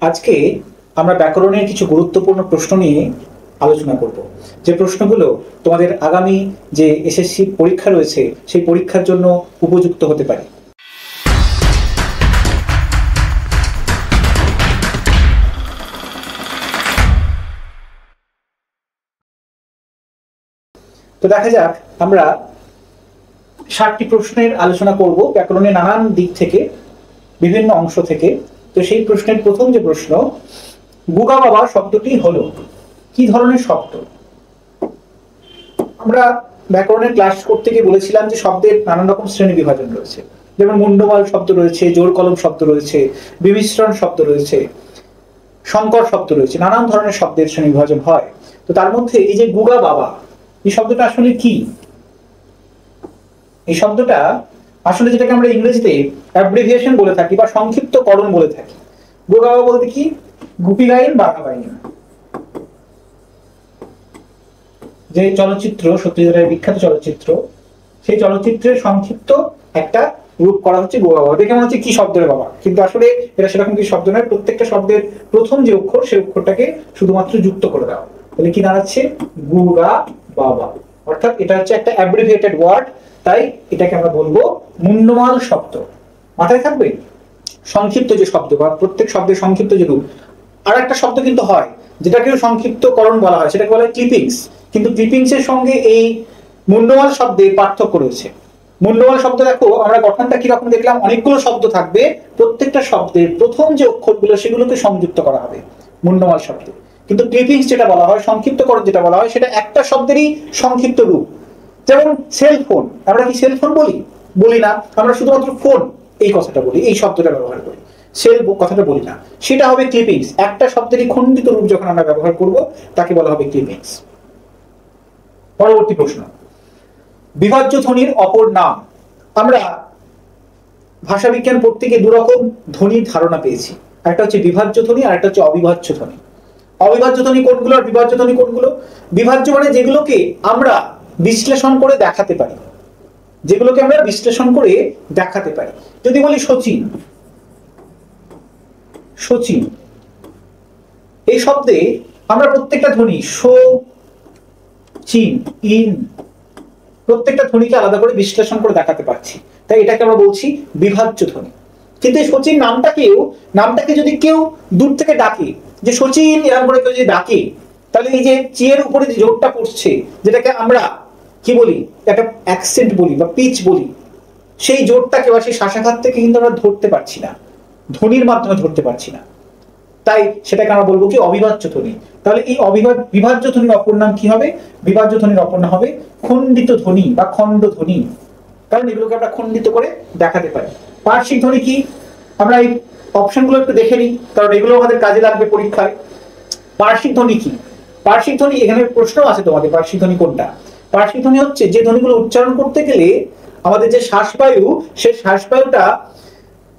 আজকে আমরা ব্যাকরণের কিছু গুরুত্বপূর্ণ প্রশ্ন নিয়ে আলোচনা করব, যে প্রশ্নগুলো তোমাদের আগামী যে এসএসসি পরীক্ষা রয়েছে সেই পরীক্ষার জন্য উপযুক্ত হতে পারে। তো দেখা যাক, আমরা 60টি প্রশ্নের আলোচনা করব ব্যাকরণের নানান দিক থেকে, বিভিন্ন অংশ থেকে। তো সেই প্রশ্নের প্রথম যে প্রশ্ন, গুগা বাবা শব্দটি হলো কি ধরনের শব্দ? আমরা ব্যাকরণের ক্লাস করতে গিয়ে বলেছিলাম যে শব্দের নানান রকম শ্রেণী বিভাজন রয়েছে, যেমন মুন্ডমাল শব্দ রয়েছে, জোর কলম শব্দ রয়েছে, বিমিশ্রণ শব্দ রয়েছে, সংকর শব্দ রয়েছে, নানান ধরনের শব্দের শ্রেণী বিভাজন হয়। তো তার মধ্যে এই যে গুগা বাবা, এই শব্দটা আসলে কি? এই শব্দটা আসলে যেটাকে আমরা ইংরেজিতে অ্যাব্রিভিয়েশন বলে থাকি বা সংক্ষিপ্তকরণ বলে থাকি। গুগা বাবা বলতে কি? গুপি গাইন বাঘা বাইন। যে চলচ্চিত্র, সত্যজিৎ রায়ের বিখ্যাত চলচ্চিত্র, সেই চলচ্চিত্রের সংক্ষিপ্ত একটা রূপ করা হচ্ছে গুগা বাবা। দেখে মনে হচ্ছে কি শব্দের বাবা, কিন্তু আসলে এটা সেরকম কি শব্দ নয়। প্রত্যেকটা শব্দের প্রথম যে অক্ষর, সেই অক্ষরটাকে শুধুমাত্র যুক্ত করে দেওয়া, তাহলে কি দাঁড়াচ্ছে? গুগা বাবা। অর্থাৎ এটা হচ্ছে একটা অ্যাব্রিভিয়েটেড ওয়ার্ড, তাই এটাকে আমরা বলবো মুন্ডমাল শব্দ। মাথায় থাকবে সংক্ষিপ্ত যে শব্দ বা প্রত্যেক শব্দের সংক্ষিপ্ত যে রূপ। আর একটা শব্দ কিন্তু হয় যেটাকে সংক্ষিপ্তকরণ বলা হয়, সেটাকে বলা হয় ক্লিপিংস। কিন্তু ক্লিপিংস এর সঙ্গে এই মুন্ডমাল শব্দের পার্থক্য রয়েছে। মুন্ডমাল শব্দ দেখো, আমরা গঠনটা কিরকম দেখলাম, অনেকগুলো শব্দ থাকবে, প্রত্যেকটা শব্দের প্রথম যে অক্ষরগুলো সেগুলোকে সংযুক্ত করা হবে মুন্ডমাল শব্দে। কিন্তু ক্লিপিংস যেটা বলা হয়, সংক্ষিপ্তকরণ যেটা বলা হয়, সেটা একটা শব্দেরই সংক্ষিপ্ত রূপ। যেমন সেলফোন, আমরা কি সেলফোন বলি? বলি না, আমরা শুধুমাত্র ফোন এই কথাটা বলি, এই শব্দটা ব্যবহার করি, সেল কথাটা বলি না। সেটা হবে ক্লিপিংস। একটা শব্দেরই খণ্ডিত রূপ যখন আমরা ব্যবহার করব তাকে বলা হবে ক্লিপিংস। পরবর্তী প্রশ্ন, বিভাজ্য ধ্বনির অপর নাম। আমরা ভাষাবিজ্ঞান পড়তে গিয়ে দুরকম ধ্বনির ধারণা পেয়েছি, একটা হচ্ছে বিভাজ্য ধ্বনি আর একটা হচ্ছে অবিভাজ্য ধ্বনি। অবিভাজ্য ধ্বনি কোনগুলো আর বিভাজ্য ধ্বনি কোনগুলো? বিভাজ্য মানে যেগুলোকে আমরা বিশ্লেষণ করে দেখাতে পারি, যেগুলোকে আমরা বিশ্লেষণ করে দেখাতে পারি। যদি বলি সচিন, সচিন এই শব্দে আমরা প্রত্যেকটা ধ্বনি সো, চিন, ইন, প্রত্যেকটা ধ্বনিকে আলাদা করে বিশ্লেষণ করে দেখাতে পারছি, তাই এটাকে আমরা বলছি বিভাজ্য ধ্বনি। কিন্তু এই সচিন নামটাকে যদি কেউ দূর থেকে ডাকে, যে সচিন এরকম করে কেউ যদি ডাকে, তাহলে এই যে চিয়ের উপরে যে জোরটা পড়ছে, যেটাকে আমরা কি বলি, একটা অ্যাকসেন্ট বলি বা পিচ বলি, সেই জোরটাকে বা সেই শ্বাসাঘাত থেকে কিন্তু আমরা ধরতে পারছি না, ধ্বনির মাধ্যমে ধরতে পারছি না, তাই সেটাকে আমরা বলবো কি অবিভাজ্য ধ্বনি। তাহলে এই বিভাজ্য ধ্বনির অপর নাম কি হবে? বিভাজ্য ধ্বনির অপর নাম হবে খণ্ডিত ধ্বনি বা খণ্ড ধ্বনি, কারণ এগুলোকে আমরা খণ্ডিত করে দেখাতে পারি। পার্শ্বিক ধ্বনি কি? আমরা এই অপশনগুলো একটু দেখে নিই, কারণ এগুলো আমাদের কাজে লাগবে পরীক্ষায়। পার্শ্বিক ধ্বনি কি? পার্শ্বিক ধ্বনি, এখানে প্রশ্ন আছে তোমাদের, পার্শ্বিক ধ্বনি কোনটা? পার্শ্বিক ধ্বনি হচ্ছে যে ধ্বনিগুলো উচ্চারণ করতে গেলে আমাদের যে শ্বাসবায়ু, সেই শ্বাসবায়ুটা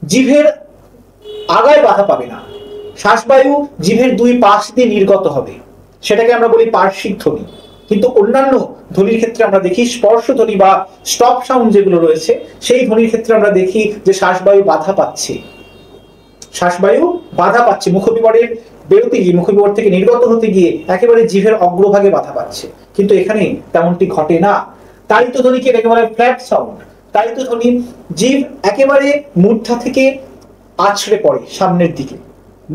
জিভের আগায় বাধা পাবে না, শ্বাসবায়ু জিভের দুই পাশ দিয়ে নির্গত হবে, সেটাকে আমরা বলি পার্শ্বিক ধ্বনি। কিন্তু অন্যান্য ধ্বনির ক্ষেত্রে আমরা দেখি স্পর্শ ধ্বনি বা স্টপ সাউন্ড যেগুলো রয়েছে, সেই ধ্বনির ক্ষেত্রে আমরা দেখি যে শ্বাসবায়ু বাধা পাচ্ছে, শ্বাসবায়ু বাধা পাচ্ছে, মুখবিবরের বেরোতে গিয়ে, মুখবিবর থেকে নির্গত হতে গিয়ে একেবারে জিভের অগ্রভাগে বাধা পাচ্ছে। কিন্তু এখানে তেমনটি ঘটে না। তাড়িত ধ্বনিকে এটাকে বলা হয় ফ্ল্যাট সাউন্ড। তাড়িত ধ্বনি জিভ একেবারে মূর্ধা থেকে আছড়ে পড়ে সামনের দিকে,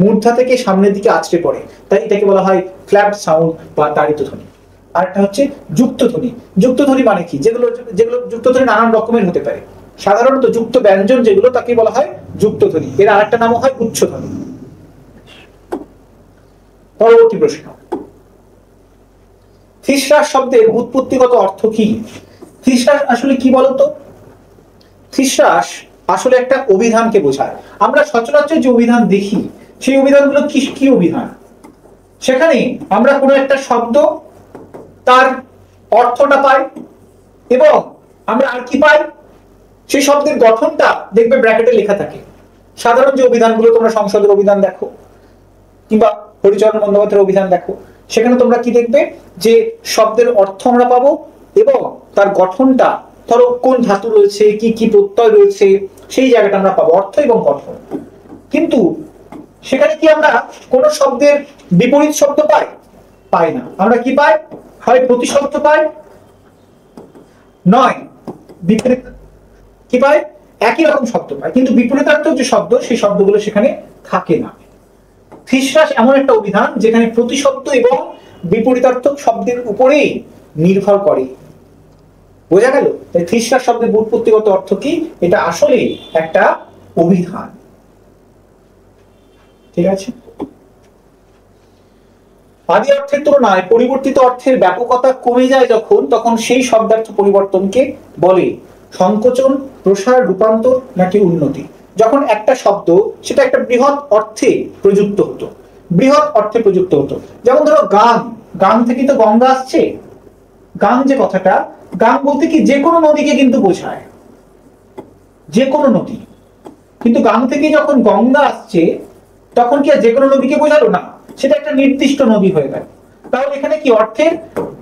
মূর্ধা থেকে সামনের দিকে আছড়ে পড়ে, তাই এটাকে বলা হয় ফ্ল্যাট সাউন্ড বা তাড়িত ধ্বনি। আরেকটা হচ্ছে যুক্ত ধ্বনি। যুক্ত ধ্বনি মানে কি? যেগুলো যুক্ত ধ্বনি নানান রকমের হতে পারে, সাধারণত যুক্ত ব্যঞ্জন যেগুলো তাকে বলা হয় যুক্ত ধ্বনি। এর আরেকটা নাম হয় উচ্চ ধ্বনি। পরবর্তী প্রশ্ন, থিসরাস শব্দের উৎপত্তিগত অর্থ কি? থিসরাস আসলে কি বলতো? থিসরাস আসলে একটা অভিধানকে বোঝায়। আমরা সচরাচর যে অভিধান দেখি, সেই অভিধানগুলো কি অভিধান? সেখানে আমরা কোনো একটা শব্দ, তার অর্থটা পাই, এবং আমরা আর কি পাই? সেই শব্দের গঠনটা দেখবে ব্র্যাকেটে লেখা থাকে। সাধারণ যে অভিধানগুলো, তোমরা সংসদের অভিধান দেখো কিংবা হরিচরণ বন্দ্যোপাধ্যায়ের অভিধান দেখো, সেখানে তোমরা কি দেখবে? যে শব্দের অর্থ আমরা পাবো এবং তার গঠনটা, ধরো কোন ধাতু রয়েছে, কি কি প্রত্যয় রয়েছে, সেই জায়গাটা আমরা পাবো, অর্থ এবং গঠন। কিন্তু সেখানে কি আমরা কোন শব্দের বিপরীত শব্দ পাই? পাই না। আমরা কি পাই? হয় প্রতিশব্দ পাই, নয় বিপরীত কি পাই? একই রকম শব্দ পাই, কিন্তু বিপরীতার্থক যে শব্দ সেই শব্দগুলো সেখানে থাকে না। থিসরাস এমন একটা অভিধান যেখানে প্রতিশব্দ এবং বিপরীতার্থক শব্দের উপরেই নির্ভর করে। বোঝা গেল? তাই থিসরাস শব্দের ব্যুৎপত্তিগত অর্থ কি? এটা আসলে একটা অভিধান। ঠিক আছে। আদি অর্থের তুলনায় পরিবর্তিত অর্থের ব্যাপকতা কমে যায় যখন, তখন সেই শব্দার্থ পরিবর্তনকে বলে সংকোচন, প্রসার, রূপান্তর নাকি উন্নতি। যখন একটা শব্দ সেটা একটা বৃহৎ অর্থে প্রযুক্ত হতো, বৃহৎ অর্থে প্রযুক্ত হতো। যেমন ধরো গাং, গাং থেকে তো গঙ্গা আসছে। গাং যে কথাটা, গাং বলতে কি যে কোনো নদীকে কিন্তু বোঝায়, যে কোনো নদী। কিন্তু গাং থেকে যখন গঙ্গা আসছে তখন কি আর যে কোনো নদীকে বোঝালো না, সেটা একটা নির্দিষ্ট নদী হয়ে গেল। তাহলে এখানে কি অর্থের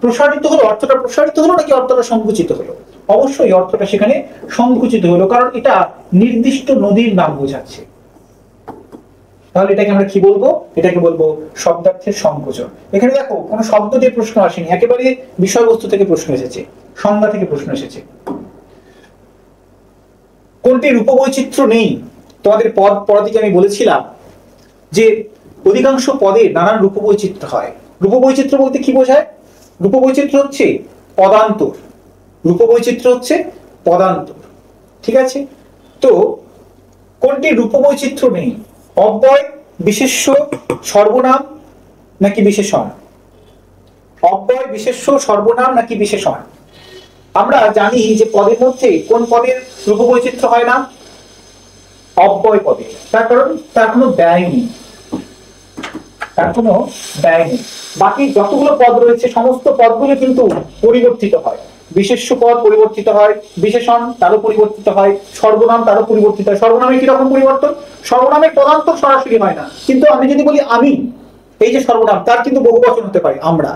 প্রসারিত হলো? অর্থটা প্রসারিত হলো নাকি অর্থটা সংকুচিত হলো? অবশ্যই অর্থটা সেখানে সংকুচিত হলো, কারণ এটা নির্দিষ্ট নদীর নাম বোঝাচ্ছে। তাহলে এটাকে আমরা কি বলবো? এটাকে বলবো শব্দার্থের সংকোচন। এখানে দেখো কোনো শব্দ দিয়ে প্রশ্ন আসেনি, একেবারে বিষয়বস্তু থেকে প্রশ্ন এসেছে, সংজ্ঞা থেকে প্রশ্ন এসেছে। কোনটি রূপবৈচিত্র্য নেই? তোমাদের পদ পড়া থেকে আমি বলেছিলাম যে অধিকাংশ পদে নানান রূপবৈচিত্র্য হয়। রূপবৈচিত্র্য বলতে কি বোঝায়? রূপবৈচিত্র্য হচ্ছে পদান্তর। রূপবৈচিত্র্য হচ্ছে পদান্তর। ঠিক আছে। তো কোনটি রূপবৈচিত্র্য নেই? অব্যয়, বিশেষ্য, সর্বনাম নাকি বিশেষণ? অব্যয়, বিশেষ্য, সর্বনাম নাকি বিশেষণ? আমরা জানি যে পদের মধ্যে কোন পদের রূপবৈচিত্র্য হয় না? অব্যয় পদে। তার কারণ তার কোনো ব্যয় নেই, তার কোনো ব্যয় নেই। বাকি যতগুলো পদ রয়েছে সমস্ত পদগুলো কিন্তু পরিবর্তিত হয়। বিশেষ্য পদ পরিবর্তিত হয়, বিশেষণ তারও পরিবর্তিত হয়, সর্বনাম তারও পরিবর্তিত হয়। সর্বনামে কিরকম পরিবর্তন? সর্বনামের পদান্তর সরাসরি হয় না, কিন্তু আমি যদি বলি আমি, এই যে সর্বনাম, তার কিন্তু বহুবচন হতে পারে, আমরা,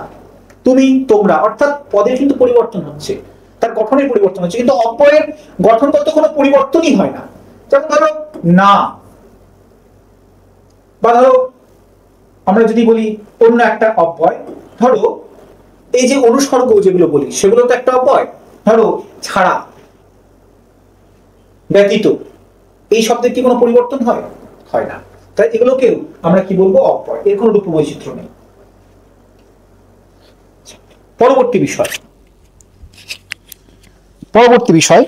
তুমি, তোমরা, অর্থাৎ পদের কিন্তু পরিবর্তন হচ্ছে, তার গঠনের পরিবর্তন হচ্ছে, কিন্তু অব্যয়ের গঠনগত কোনো পরিবর্তনই হয় না। যেমন ধরো না, বা ধরো আমরা যদি বলি অন্য একটা অব্যয়, ধরো এই যে অনুসর্গ যেগুলো বলি সেগুলো তো একটা অব্যয়। ধরো ছাড়া, ব্যতীত, এই শব্দের কি কোনো পরিবর্তন হয়? হয় না। তাই এগুলোকেও আমরা কি বলবো? অব্যয়। এর কোনো রূপবৈচিত্র্য নেই। পরবর্তী বিষয়,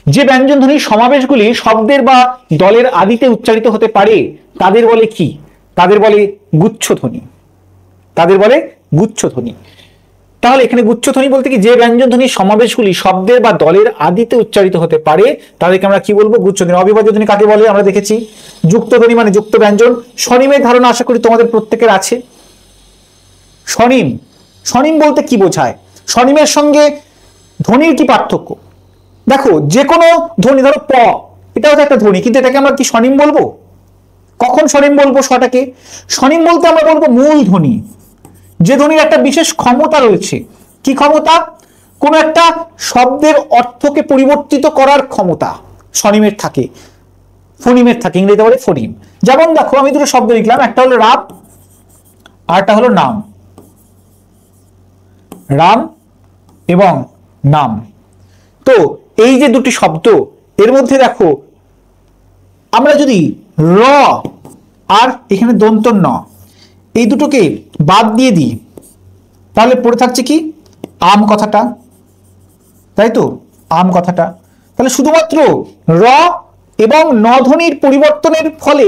যে ব্যঞ্জনধ্বনির সমাবেশগুলি শব্দের বা দলের আদিতে উচ্চারিত হতে পারে তাদের বলে কি? তাদের বলে গুচ্ছধ্বনি। তাদের বলে গুচ্ছধ্বনি। তাহলে এখানে গুচ্ছধ্বনি বলতে কি? যে ব্যঞ্জনধ্বনির সমাবেশগুলি শব্দের বা দলের আদিতে উচ্চারিত হতে পারে তাদেরকে আমরা কি বলবো? গুচ্ছধ্বনি। অবিভাজ্য ধ্বনি কাকে বলে আমরা দেখেছি। যুক্তধ্বনি মানে যুক্ত ব্যঞ্জন। স্বনিমের ধারণা আশা করি তোমাদের প্রত্যেকের আছে। স্বনিম, স্বনিম বলতে কি বোঝায়? স্বনিমের সঙ্গে ধ্বনির কি পার্থক্য? দেখো যে কোনো ধ্বনি, ধরো প, এটা হচ্ছে একটা ধ্বনি, কিন্তু এটাকে আমরা কি স্বনিম বলবো? কখন স্বনিম বলবো স্বটাকে? স্বনিম বলতে আমরা বলবো মূল ধ্বনি, যে ধ্বনির একটা বিশেষ ক্ষমতা রয়েছে। কি ক্ষমতা? কোন একটা শব্দের অর্থকে পরিবর্তিত করার ক্ষমতা স্বনিমের থাকে, ফোনিমের থাকে, ইংরেজিতে বলে ফোনিম। যেমন দেখো আমি দুটো শব্দ লিখলাম, একটা হলো রাম আর একটা হলো নাম। রাম এবং নাম। তো এই যে দুটি শব্দ, এর মধ্যে দেখো আমরা যদি র আর এখানে দন্ত ন, এই দুটোকে বাদ দিয়ে দিই, তাহলে পড়ে থাকছে কি? আম কথাটা, তাই তো? আম কথাটা। তাহলে শুধুমাত্র র এবং ন ধ্বনির পরিবর্তনের ফলে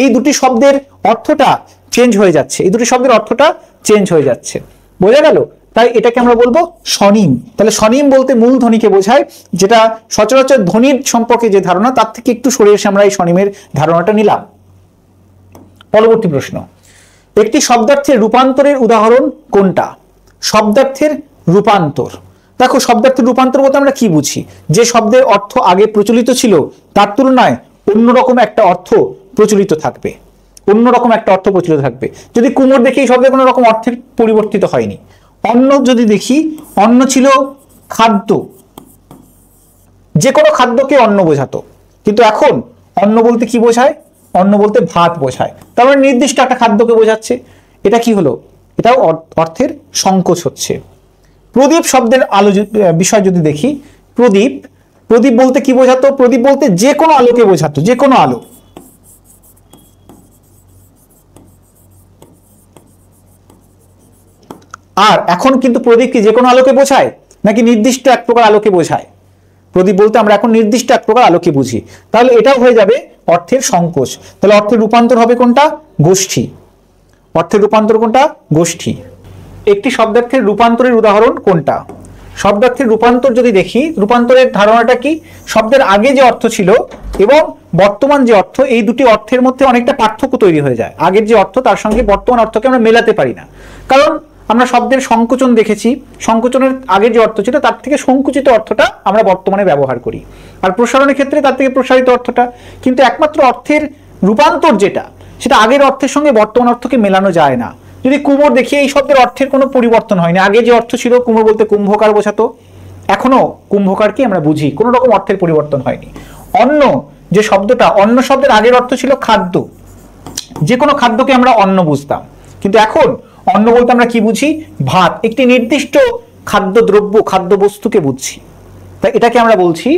এই দুটি শব্দের অর্থটা চেঞ্জ হয়ে যাচ্ছে, এই দুটি শব্দের অর্থটা চেঞ্জ হয়ে যাচ্ছে। বোঝা গেল? তাই এটাকে আমরা বলবো স্বনিম। তাহলে স্বনিম বলতে মূল ধ্বনিকে বোঝায়, যেটা সচরাচর ধ্বনির সম্পর্কে যে ধারণা তার থেকে একটু সরে এসে আমরা এই স্বনিমের ধারণাটা নিলাম। পরবর্তী প্রশ্ন, একটি শব্দার্থের রূপান্তরের উদাহরণ কোনটা? শব্দার্থের রূপান্তর। দেখো শব্দার্থের রূপান্তর বলতে আমরা কি বুঝি? যে শব্দের অর্থ আগে প্রচলিত ছিল তার তুলনায় অন্যরকম একটা অর্থ প্রচলিত থাকবে, অন্যরকম একটা অর্থ প্রচলিত থাকবে। যদি কুমোর দেখি, এই শব্দের কোনো রকম অর্থের পরিবর্তিত হয়নি। অন্ন যদি দেখি, অন্ন ছিল খাদ্য, যে কোনো খাদ্যকে অন্ন বোঝাতো, কিন্তু এখন অন্ন বলতে কি বোঝায়? অন্ন বলতে ভাত বোঝায়, তার মানে নির্দিষ্ট একটা খাদ্যকে বোঝাচ্ছে। এটা কি হলো? এটাও অর্থের সংকোচ হচ্ছে। প্রদীপ শব্দের বিষয় যদি দেখি, প্রদীপ প্রদীপ বলতে কি বোঝাতো? প্রদীপ বলতে যে কোনো আলোকে বোঝাতো, যে কোনো আলো। আর এখন কিন্তু প্রদীপ কি যে কোনো আলোকে বোঝায় নাকি নির্দিষ্ট এক প্রকার আলোকে বোঝায়? প্রদীপ বলতে আমরা এখন নির্দিষ্ট এক প্রকার আলোকে বুঝি, তাহলে এটাও হয়ে যাবে অর্থের সংকোচ। তাহলে অর্থের রূপান্তর হবে কোনটা? গোষ্ঠী। অর্থের রূপান্তর কোনটা? গোষ্ঠী। একটি শব্দার্থের রূপান্তরের উদাহরণ কোনটা? শব্দার্থের রূপান্তর যদি দেখি, রূপান্তরের ধারণাটা কি? শব্দের আগে যে অর্থ ছিল এবং বর্তমান যে অর্থ, এই দুটি অর্থের মধ্যে অনেকটা পার্থক্য তৈরি হয়ে যায়। আগের যে অর্থ তার সঙ্গে বর্তমান অর্থকে আমরা মেলাতে পারি না, কারণ আমরা শব্দের সংকোচন দেখেছি। সংকোচনের আগে যে অর্থ ছিল তার থেকে সংকুচিত অর্থটা আমরা বর্তমানে ব্যবহার করি, আর প্রসারণের ক্ষেত্রে তার থেকে প্রসারিত অর্থটা। কিন্তু একমাত্র অর্থের রূপান্তর যেটা, সেটা আগের অর্থের সঙ্গে বর্তমান অর্থকে মেলানো যায় না। যদি কুমোর দেখি, এই শব্দের অর্থের কোনো পরিবর্তন হয়নি। আগে যে অর্থ ছিল, কুমোর বলতে কুম্ভকার বোঝাতো, এখনো কুম্ভকারকে আমরা বুঝি, কোনো রকম অর্থের পরিবর্তন হয়নি। অন্ন যে শব্দটা, অন্ন শব্দের আগের অর্থ ছিল খাদ্য, যে কোনো খাদ্যকে আমরা অন্ন বুঝতাম, কিন্তু এখন অন্ন বলতে আমরা কি বুঝি? ভাত, একটি নির্দিষ্ট খাদ্যদ্রব্য, খাদ্যবস্তুকে বুঝছি। তাই এটাকে আমরা বলছি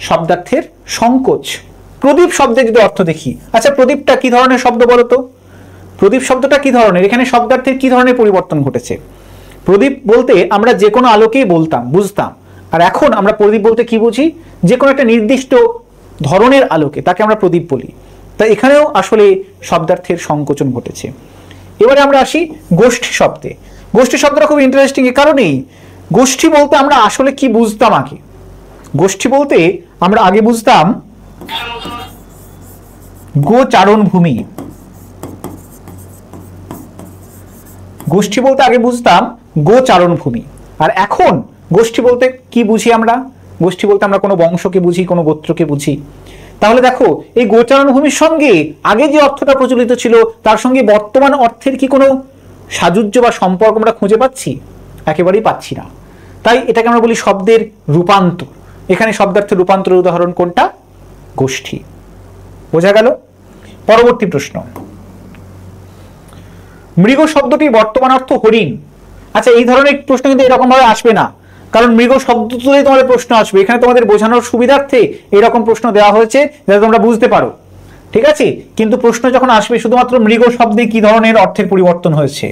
শব্দার্থের সংকোচ। প্রদীপ শব্দের যদি অর্থ দেখি, আচ্ছা প্রদীপটা কি ধরনের শব্দ বলতো? প্রদীপ শব্দটা কি ধরনের? এখানে শব্দার্থের কি ধরনের পরিবর্তন ঘটেছে? প্রদীপ বলতে আমরা যে কোনো আলোকেই বলতাম, বুঝতাম, আর এখন আমরা প্রদীপ বলতে কি বুঝি? যে কোনো একটা নির্দিষ্ট ধরনের আলোকে, তাকে আমরা প্রদীপ বলি। তাই এখানেও আসলে শব্দার্থের সংকোচন ঘটেছে। এবারে আমরা আসি গোষ্ঠী শব্দে। গোষ্ঠী শব্দটা খুব ইন্টারেস্টিং, এর কারণেই গোষ্ঠী বলতে আমরা আসলে কি বুঝতাম আগে? গোষ্ঠী বলতে আমরা আগে বুঝতাম গোচারণ ভূমি। গোষ্ঠী বলতে আগে বুঝতাম গোচারণ ভূমি, আর এখন গোষ্ঠী বলতে কি বুঝি আমরা? গোষ্ঠী বলতে আমরা কোনো বংশকে বুঝি, কোনো গোত্রকে বুঝি। তাহলে দেখো, এই গোচারণ ভূমির সঙ্গে আগে যে অর্থটা প্রচলিত ছিল তার সঙ্গে বর্তমান অর্থের কি কোনো সাযুজ্য বা সম্পর্ক আমরা খুঁজে পাচ্ছি? একেবারেই পাচ্ছি না। তাই এটাকে আমরা বলি শব্দের রূপান্তর। এখানে শব্দার্থের রূপান্তরের উদাহরণ কোনটা? গোষ্ঠী। বোঝা গেল? পরবর্তী প্রশ্ন, মৃগ শব্দটির বর্তমান অর্থ হরিণ। আচ্ছা, এই ধরনের প্রশ্ন কিন্তু এরকম ভাবে আসবে না, কারণ মৃগ শব্দ তুলেই তোমাদের প্রশ্ন আসবে। এখানে তোমাদের বোঝানোর সুবিধার্থে এরকম প্রশ্ন দেওয়া হয়েছে যাতে তোমরা বুঝতে পারো, ঠিক আছে? কিন্তু প্রশ্ন যখন আসবে শুধুমাত্র মৃগ শব্দে কি ধরনের অর্থের পরিবর্তন হয়েছে,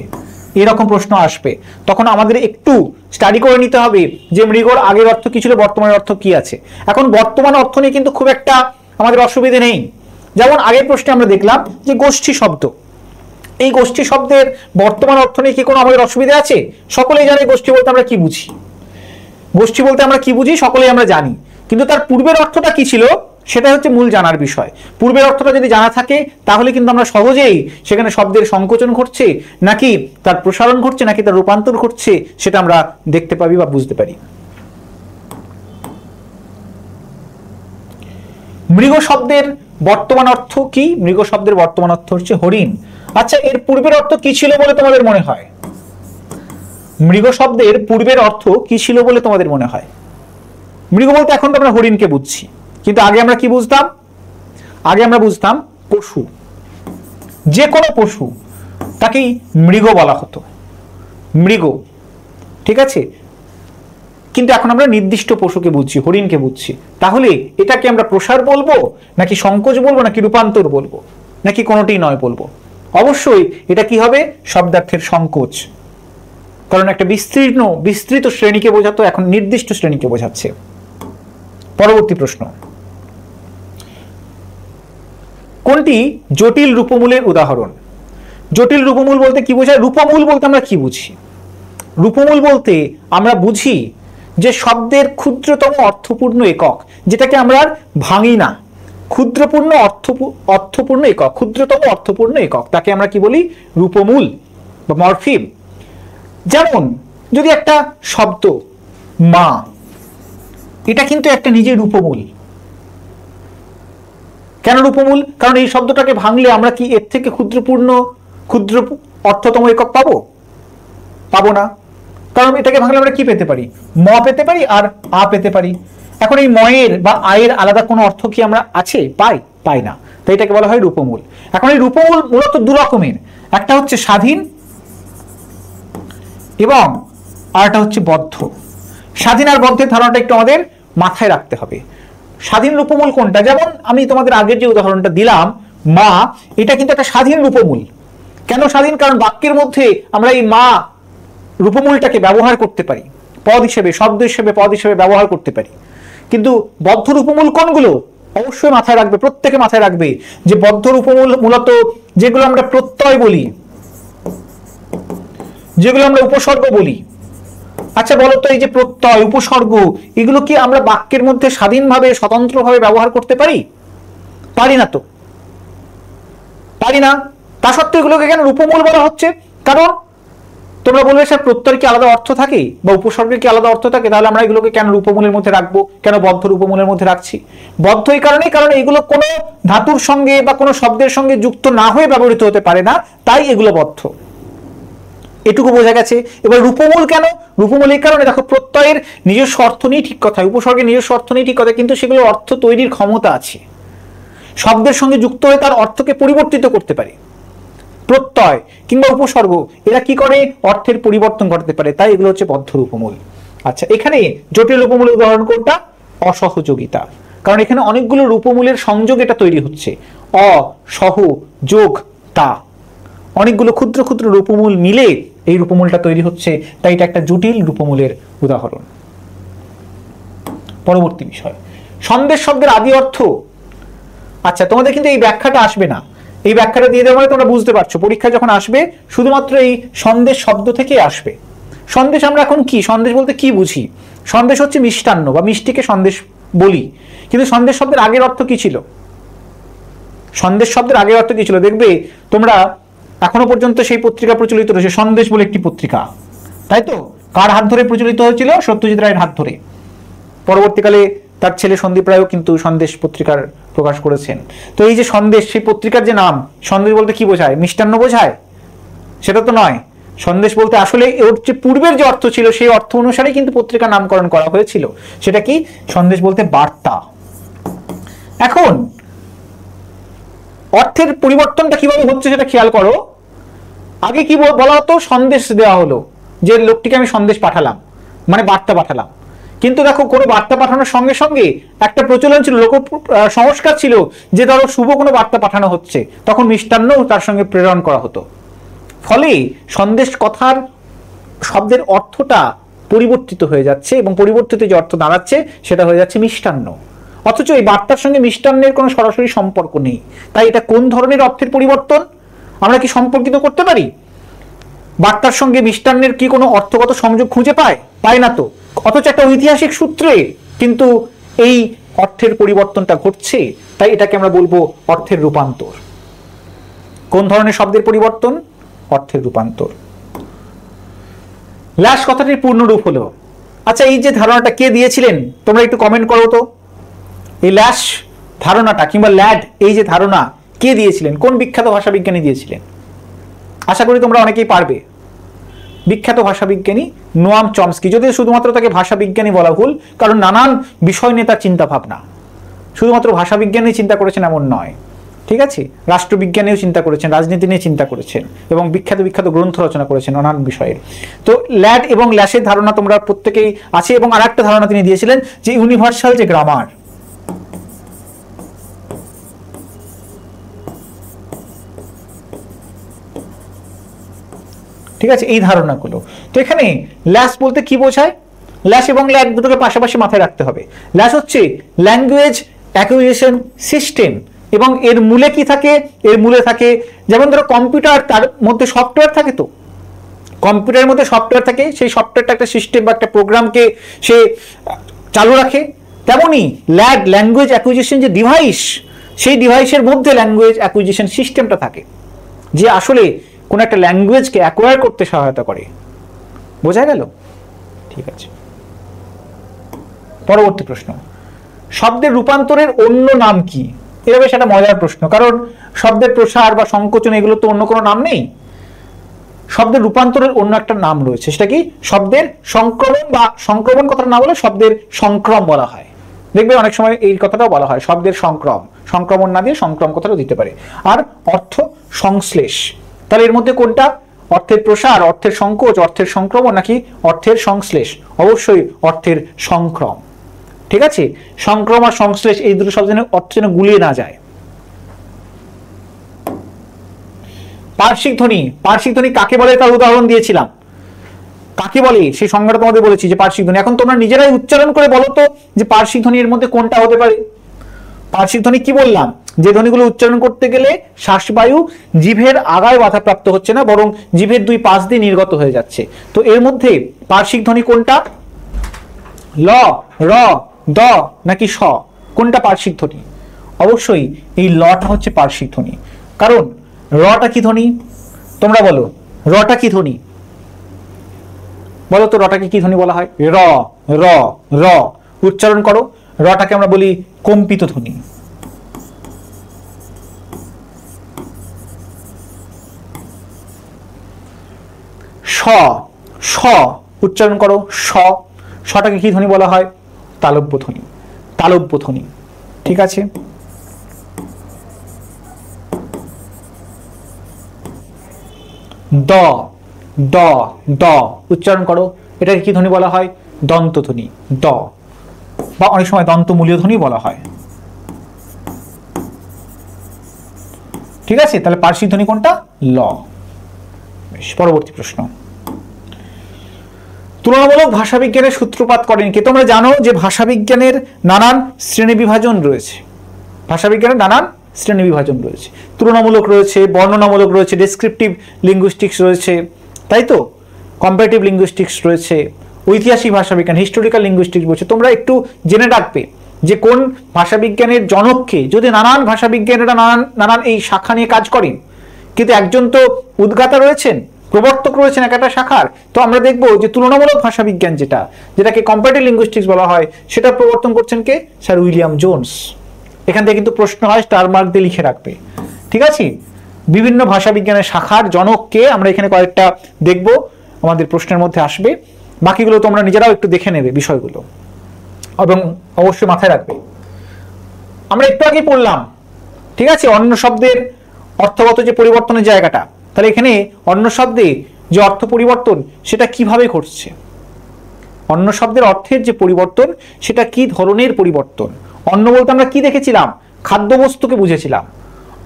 এরকম প্রশ্ন আসবে, তখন আমাদের একটু স্টাডি করে নিতে হবে যে মৃগর আগের অর্থ কি ছিল, বর্তমানের অর্থ কি আছে। এখন বর্তমান অর্থ নিয়ে কিন্তু খুব একটা আমাদের অসুবিধে নেই। যেমন আগের প্রশ্নে আমরা দেখলাম যে গোষ্ঠী শব্দ, এই গোষ্ঠী শব্দের বর্তমান অর্থ নিয়ে কি কোনো আমাদের অসুবিধা আছে? সকলেই জানে গোষ্ঠী বলতে আমরা কি বুঝি। গোষ্ঠী বলতে আমরা কি বুঝি সকলেই আমরা জানি, কিন্তু তার পূর্বের অর্থটা কি ছিল সেটা হচ্ছে মূল জানার বিষয়। পূর্বের অর্থটা যদি জানা থাকে তাহলে কিন্তু আমরা সহজেই সেখানে শব্দের সংকোচন ঘটছে নাকি তার প্রসারণ ঘটছে নাকি তার রূপান্তর ঘটছে সেটা আমরা দেখতে পারি বা বুঝতে পারি। মৃগ শব্দের বর্তমান অর্থ কি? মৃগ শব্দের বর্তমান অর্থ হচ্ছে হরিণ। আচ্ছা, এর পূর্বের অর্থ কি ছিল বলে তোমাদের মনে হয়? মৃগ শব্দের পূর্বের অর্থ কি ছিল বলে তোমাদের মনে হয়? মৃগ বলতে এখন তো আমরা হরিণকে বুঝছি, কিন্তু আগে আমরা কি বুঝতাম? আগে আমরা বুঝতাম পশু, যে কোনো পশু তাকেই মৃগ বলা হতো, মৃগ, ঠিক আছে? কিন্তু এখন আমরা নির্দিষ্ট পশুকে বুঝছি, হরিণকে বুঝছি। তাহলে এটাকে আমরা প্রসার বলবো নাকি সংকোচ বলবো নাকি রূপান্তর বলবো নাকি কোনোটি নয় বলবো? অবশ্যই এটা কি হবে? শব্দার্থের সংকোচ, কারণ একটা বিস্তৃত শ্রেণীকে বোঝাতো, এখন নির্দিষ্ট শ্রেণীকে বোঝাচ্ছে। পরবর্তী প্রশ্ন, কোনটি জটিল রূপমূলের উদাহরণ? জটিল রূপমূল বলতে কি বোঝায়? রূপমূল বলতে আমরা কি বুঝি? রূপমূল বলতে আমরা বুঝি যে শব্দের ক্ষুদ্রতম অর্থপূর্ণ একক, যেটাকে আমরা আর ভাঙি না, ক্ষুদ্রপূর্ণ অর্থপূর্ণ একক, ক্ষুদ্রতম অর্থপূর্ণ একক, তাকে আমরা কি বলি? রূপমূল বা মরফিম। যেমন যদি একটা শব্দ মা, এটা কিন্তু একটা নিজের রূপমূল। কেন রূপমূল? কারণ এই শব্দটাকে ভাঙলে আমরা কি এর থেকে ক্ষুদ্র অর্থতম একক পাবো? পাবো না, কারণ এটাকে ভাঙলে আমরা কি পেতে পারি? ম পেতে পারি আর আ পেতে পারি। এখন এই ময়ের বা আয়ের আলাদা কোনো অর্থ কি আমরা আছে? পাই? পাই না, তাই এটাকে বলা হয় রূপমূল। এখন এই রূপমূল মূলত দু রকমের, একটা হচ্ছে স্বাধীন এবং আরেকটা হচ্ছে বদ্ধ। স্বাধীন আর বদ্ধের ধারণাটা একটু আমাদের মাথায় রাখতে হবে। স্বাধীন রূপমূল কোনটা, যেমন আমি তোমাদের আগের যে উদাহরণটা দিলাম মা, এটা কিন্তু একটা স্বাধীন রূপমূল। কেন স্বাধীন? কারণ বাক্যের মধ্যে আমরা এই মা রূপমূলটাকে ব্যবহার করতে পারি, পদ হিসেবে, শব্দ হিসেবে, পদ হিসেবে ব্যবহার করতে পারি। কিন্তু বদ্ধ রূপমূল কোনগুলো? অবশ্যই মাথায় রাখবে, প্রত্যেকে মাথায় রাখবে যে বদ্ধ রূপমূল মূলত যেগুলো আমরা প্রত্যয় বলি, যেগুলো আমরা উপসর্গ বলি। আচ্ছা বলো তো, এই যে প্রত্যয়, উপসর্গ, এগুলো কি আমরা বাক্যের মধ্যে স্বাধীনভাবে, স্বতন্ত্রভাবে ব্যবহার করতে পারি? পারি না তো, পারি না। তা সত্ত্বেও এগুলোকে কেন রূপমূল বলা হচ্ছে? কারণ তোমরা বলবে স্যার প্রত্যয়ের কি আলাদা অর্থ থাকে বা উপসর্গের কি আলাদা অর্থ থাকে, তাহলে আমরা এগুলোকে কেন রূপমূলের মধ্যে রাখবো, কেন বদ্ধ রূপমূলের মধ্যে রাখছি? বদ্ধ এই কারণেই, কারণ এগুলো কোনো ধাতুর সঙ্গে বা কোনো শব্দের সঙ্গে যুক্ত না হয়ে ব্যবহৃত হতে পারে না, তাই এগুলো বদ্ধ। এটুকু বোঝা গেছে। এবার রূপমূল কেন? রূপমূল এই কারণে, দেখো প্রত্যয়ের নিজস্ব অর্থ নেই ঠিক কথা, উপসর্গের নিজস্ব অর্থ নেই ঠিক কথা, কিন্তু সেগুলোর অর্থ তৈরির ক্ষমতা আছে। শব্দের সঙ্গে যুক্ত হয়ে তার অর্থকে পরিবর্তিত করতে পারে। প্রত্যয় কিংবা উপসর্গ এরা কি করে? অর্থের পরিবর্তন করতে পারে, তাই এগুলো হচ্ছে বদ্ধ রূপমূল। আচ্ছা, এখানে জটিল রূপমূলের উদাহরণ কোনটা? অসহযোগিতা। কারণ এখানে অনেকগুলো রূপমূলের সংযোগ এটা তৈরি হচ্ছে, অ, সহ, যোগ, তা, অনেকগুলো ক্ষুদ্র ক্ষুদ্র রূপমূল মিলে এই রূপমূলটা তৈরি হচ্ছে, তাই এটা একটা জটিল রূপমূলের উদাহরণ। পরবর্তী বিষয়, সন্দেশ শব্দের আদি অর্থ। আচ্ছা, তোমাদের কিন্তু এই ব্যাখ্যাটা আসবে না, এই ব্যাখ্যাটা দিয়ে দেওয়া মানে তোমরা বুঝতে পারছো, পরীক্ষা যখন আসবে শুধুমাত্র এই সন্দেশ শব্দ থেকে আসবে। সন্দেশ আমরা এখন কি, সন্দেশ বলতে কি বুঝি? সন্দেশ হচ্ছে মিষ্টান্ন বা মিষ্টিকে সন্দেশ বলি, কিন্তু সন্দেশ শব্দের আগের অর্থ কি ছিল? সন্দেশ শব্দের আগের অর্থ কি ছিল? দেখবে তোমরা এখনো পর্যন্ত সেই পত্রিকা প্রচলিত রয়েছে, সন্দেশ বলে একটি পত্রিকা, তাই তো? কার হাত ধরে প্রচলিত হয়েছিল? সত্যজিৎ রায়ের হাত ধরে। পরবর্তীকালে তার ছেলে সন্দীপ রায়ও কিন্তু সন্দেশ পত্রিকার প্রকাশ করেছেন। তো এই যে সন্দেশ, সেই পত্রিকার যে নাম, সন্দেশ বলতে কি বোঝায়? মিষ্টান্ন বোঝায়? সেটা তো নয়। সন্দেশ বলতে আসলে ওর যে পূর্বের যে অর্থ ছিল সেই অর্থ অনুসারে কিন্তু পত্রিকার নামকরণ করা হয়েছিল। সেটা কি? সন্দেশ বলতে বার্তা। এখন অর্থের পরিবর্তনটা কিভাবে হচ্ছে সেটা খেয়াল করো। আগে কি বলা হতো? সন্দেশ দেওয়া হলো, যে লোকটিকে আমি সন্দেশ পাঠালাম, মানে বার্তা পাঠালাম। কিন্তু দেখো, কোনো বার্তা পাঠানোর সঙ্গে সঙ্গে একটা প্রচলন ছিল, লোক সংস্কার ছিল যে ধরো শুভ কোনো বার্তা পাঠানো হচ্ছে, তখন মিষ্টান্ন তার সঙ্গে প্রেরণ করা হতো। ফলে সন্দেশ কথার শব্দের অর্থটা পরিবর্তিত হয়ে যাচ্ছে এবং পরিবর্তিত যে অর্থ দাঁড়াচ্ছে সেটা হয়ে যাচ্ছে মিষ্টান্ন। অথচ এই বার্তার সঙ্গে মিষ্টান্নের কোনো সরাসরি সম্পর্ক নেই। তাই এটা কোন ধরনের অর্থের পরিবর্তন? আমরা কি সম্পর্কিত করতে পারি? বার্তার সঙ্গে মিষ্টান্নের কি কোনো অর্থগত সংযোগ খুঁজে পায় না তো। অথচ একটা ঐতিহাসিক সূত্রে কিন্তু এই অর্থের পরিবর্তনটা ঘটছে, তাই এটাকে আমরা বলবো অর্থের রূপান্তর। কোন ধরনের শব্দের পরিবর্তন? অর্থের রূপান্তর। ল্যাশ কথাটির পূর্ণরূপ হলো। আচ্ছা, এই যে ধারণাটা কে দিয়েছিলেন তোমরা একটু কমেন্ট করো তো। এই ল্যাশ ধারণাটা কিংবা ল্যাড, এই যে ধারণা কে দিয়েছিলেন? কোন বিখ্যাত ভাষাবিজ্ঞানী দিয়েছিলেন? আশা করি তোমরা অনেকেই পারবে। বিখ্যাত ভাষাবিজ্ঞানী নোয়াম চমস্কি। যদিও শুধুমাত্র তাকে ভাষাবিজ্ঞানী বলা ভুল, কারণ নানান বিষয় নিয়ে তার চিন্তা ভাবনা। শুধুমাত্র ভাষাবিজ্ঞানী চিন্তা করেছেন এমন নয়, ঠিক আছে? রাষ্ট্রবিজ্ঞানেও চিন্তা করেছেন, রাজনীতি নিয়ে চিন্তা করেছেন এবং বিখ্যাত বিখ্যাত গ্রন্থ রচনা করেছেন নানান বিষয়ের। তো ল্যাড এবং ল্যাশের ধারণা তোমরা প্রত্যেকেই আছে। এবং আর একটা ধারণা তিনি দিয়েছিলেন যে ইউনিভার্সাল যে গ্রামার, ঠিক আছে, এই ধারণাগুলো। তো এখানে ল্যাশ বলতে কি বোঝায়? ল্যাশ এবং ল্যাড দুটোকে পাশাপাশি মাথায় রাখতে হবে। ল্যাশ হচ্ছে ল্যাঙ্গুয়েজ অ্যাকুইজিশন সিস্টেম, এবং এর মূলে কি থাকে? এর মূলে থাকে, যেমন ধরো কম্পিউটার, তার মধ্যে সফটওয়্যার থাকে, তো কম্পিউটারের মধ্যে সফটওয়্যার থাকে, সেই সফটওয়্যারটা একটা সিস্টেম বা একটা প্রোগ্রামকে সে চালু রাখে। তেমনই ল্যাড, ল্যাঙ্গুয়েজ অ্যাকুইজিশন যে ডিভাইস, সেই ডিভাইসের মধ্যে ল্যাঙ্গুয়েজ অ্যাকুইজিশন সিস্টেমটা থাকে, যে আসলে কোন একটা ল্যাঙ্গুয়েজকে অ্যাকোয়ার করতে সহায়তা করে। বোঝা গেল? ঠিক আছে। পরবর্তী প্রশ্ন, শব্দের রূপান্তরের অন্য নাম কি? এটা বেশ একটা মজার প্রশ্ন, কারণ শব্দের প্রসার বা সংকোচন এগুলো তো অন্য কোনো নাম নেই। শব্দের রূপান্তরের অন্য একটা নাম রয়েছে, সেটা কি? শব্দের সংক্রমণ, বা সংক্রমণ কথাটা না বলে শব্দের সংক্রম বলা হয়। দেখবে অনেক সময় এই কথাটাও বলা হয় শব্দের সংক্রম, সংক্রমণ না দিয়ে সংক্রম কথাটাও দিতে পারে। আর অর্থ সংশ্লেষ, তাহলে এর মধ্যে কোনটা? অর্থের প্রসার, অর্থের সংকোচ, অর্থের সংক্রমণ নাকি অর্থের সংশ্লেষ? অবশ্যই অর্থের সংক্রম। ঠিক আছে, সংক্রম আর সংশ্লেষ এই দুটো শব্দ অর্থ যেন গুলিয়ে না যায়। পার্শ্বিক ধ্বনি, পার্শ্বিক ধ্বনি কাকে বলে তার উদাহরণ দিয়েছিলাম। কাকে বলে সেই সংজ্ঞাটা তোমাদের বলেছি যে পার্শ্বিক ধ্বনি। এখন তোমরা নিজেরাই উচ্চারণ করে বলো তো যে পার্শ্বিক ধ্বনি এর মধ্যে কোনটা হতে পারে। পার্শ্বিক ধ্বনি কি বললাম? যে ধ্বনিগুলো উচ্চারণ করতে গেলে শ্বাসবায়ু জিভের আগায় বাধাপ্রাপ্ত হচ্ছে না, বরং জিভের দুই পাশ দিয়ে নির্গত হয়ে যাচ্ছে। তো এর মধ্যে পার্শ্বিক ধ্বনি কোনটা? ল, র, দ নাকি স? কোনটা পার্শ্বিক ধ্বনি? অবশ্যই এই লটা হচ্ছে পার্শ্বিক ধ্বনি। কারণ রটা কি ধ্বনি? তোমরা বলো, রটা কি ধ্বনি? বলো তো রটাকে কি ধ্বনি বলা হয়? র, র, র। উচ্চারণ করো। রটাকে আমরা বলি কম্পিত ধ্বনি। স, স উচ্চারণ করো। স, সটাকে কি ধ্বনি বলা হয়? তালব্য ধ্বনি, তালব্য ধ্বনি। ঠিক আছে, দ, দ, দ উচ্চারণ করো। এটাকে কি ধ্বনি বলা হয়? দন্ত ধ্বনি, দ, বা অনেক সময় দন্তমূলীয় ধ্বনি বলা হয়। ঠিক আছে, তাহলে পার্শ্বিক ধ্বনি কোনটা? ল। পরবর্তী প্রশ্ন, তুলনামূলক ভাষাবিজ্ঞানের সূত্রপাত করেন কে? তোমরা জানো যে ভাষাবিজ্ঞানের নানান শ্রেণী বিভাজন রয়েছে। ভাষাবিজ্ঞানের নানান শ্রেণী বিভাজন রয়েছে, তুলনামূলক রয়েছে, বর্ণনামূলক রয়েছে, ডেসক্রিপটিভ লিঙ্গুইস্টিক্স রয়েছে, তাই তো, কম্পারেটিভ লিঙ্গুইস্টিক্স রয়েছে, ঐতিহাসিক ভাষাবিজ্ঞান, হিস্টোরিক্যাল লিঙ্গুইস্টিক্স রয়েছে। তোমরা একটু জেনে রাখবে যে কোন ভাষাবিজ্ঞানের জনককে। যদি নানান ভাষাবিজ্ঞানীরা নানান এই শাখা নিয়ে কাজ করেন, কিন্তু একজন তো উদ্গাতা রয়েছেন, প্রবর্তক রয়েছেন এক একটা শাখার। তো আমরা দেখবো যে তুলনামূলক ভাষাবিজ্ঞান যেটাকে কম্পারেটিভ লিঙ্গুইস্টিক্স বলা হয়, সেটা প্রবর্তন করছেন কে? Sir William Jones. এখান থেকে কিন্তু প্রশ্ন হয়, স্টার মার্ক দিয়ে লিখে রাখবে। ঠিক আছে, বিভিন্ন ভাষাবিজ্ঞানের শাখার জনককে আমরা এখানে কয়েকটা দেখব, আমাদের প্রশ্নের মধ্যে আসবে। বাকিগুলো তোমরা নিজেরাও একটু দেখে নেবে বিষয়গুলো, এবং অবশ্যই মাথায় রাখবে। আমরা একটু আগে পড়লাম, ঠিক আছে, অন্য শব্দের অর্থগত যে পরিবর্তনের জায়গাটা। তাহলে এখানে অন্য শব্দে যে অর্থ পরিবর্তন সেটা কিভাবে ঘটছে? অন্য শব্দের অর্থের যে পরিবর্তন সেটা কি ধরনের পরিবর্তন? অন্ন বলতে আমরা কি দেখেছিলাম? খাদ্যবস্তুকে বুঝেছিলাম।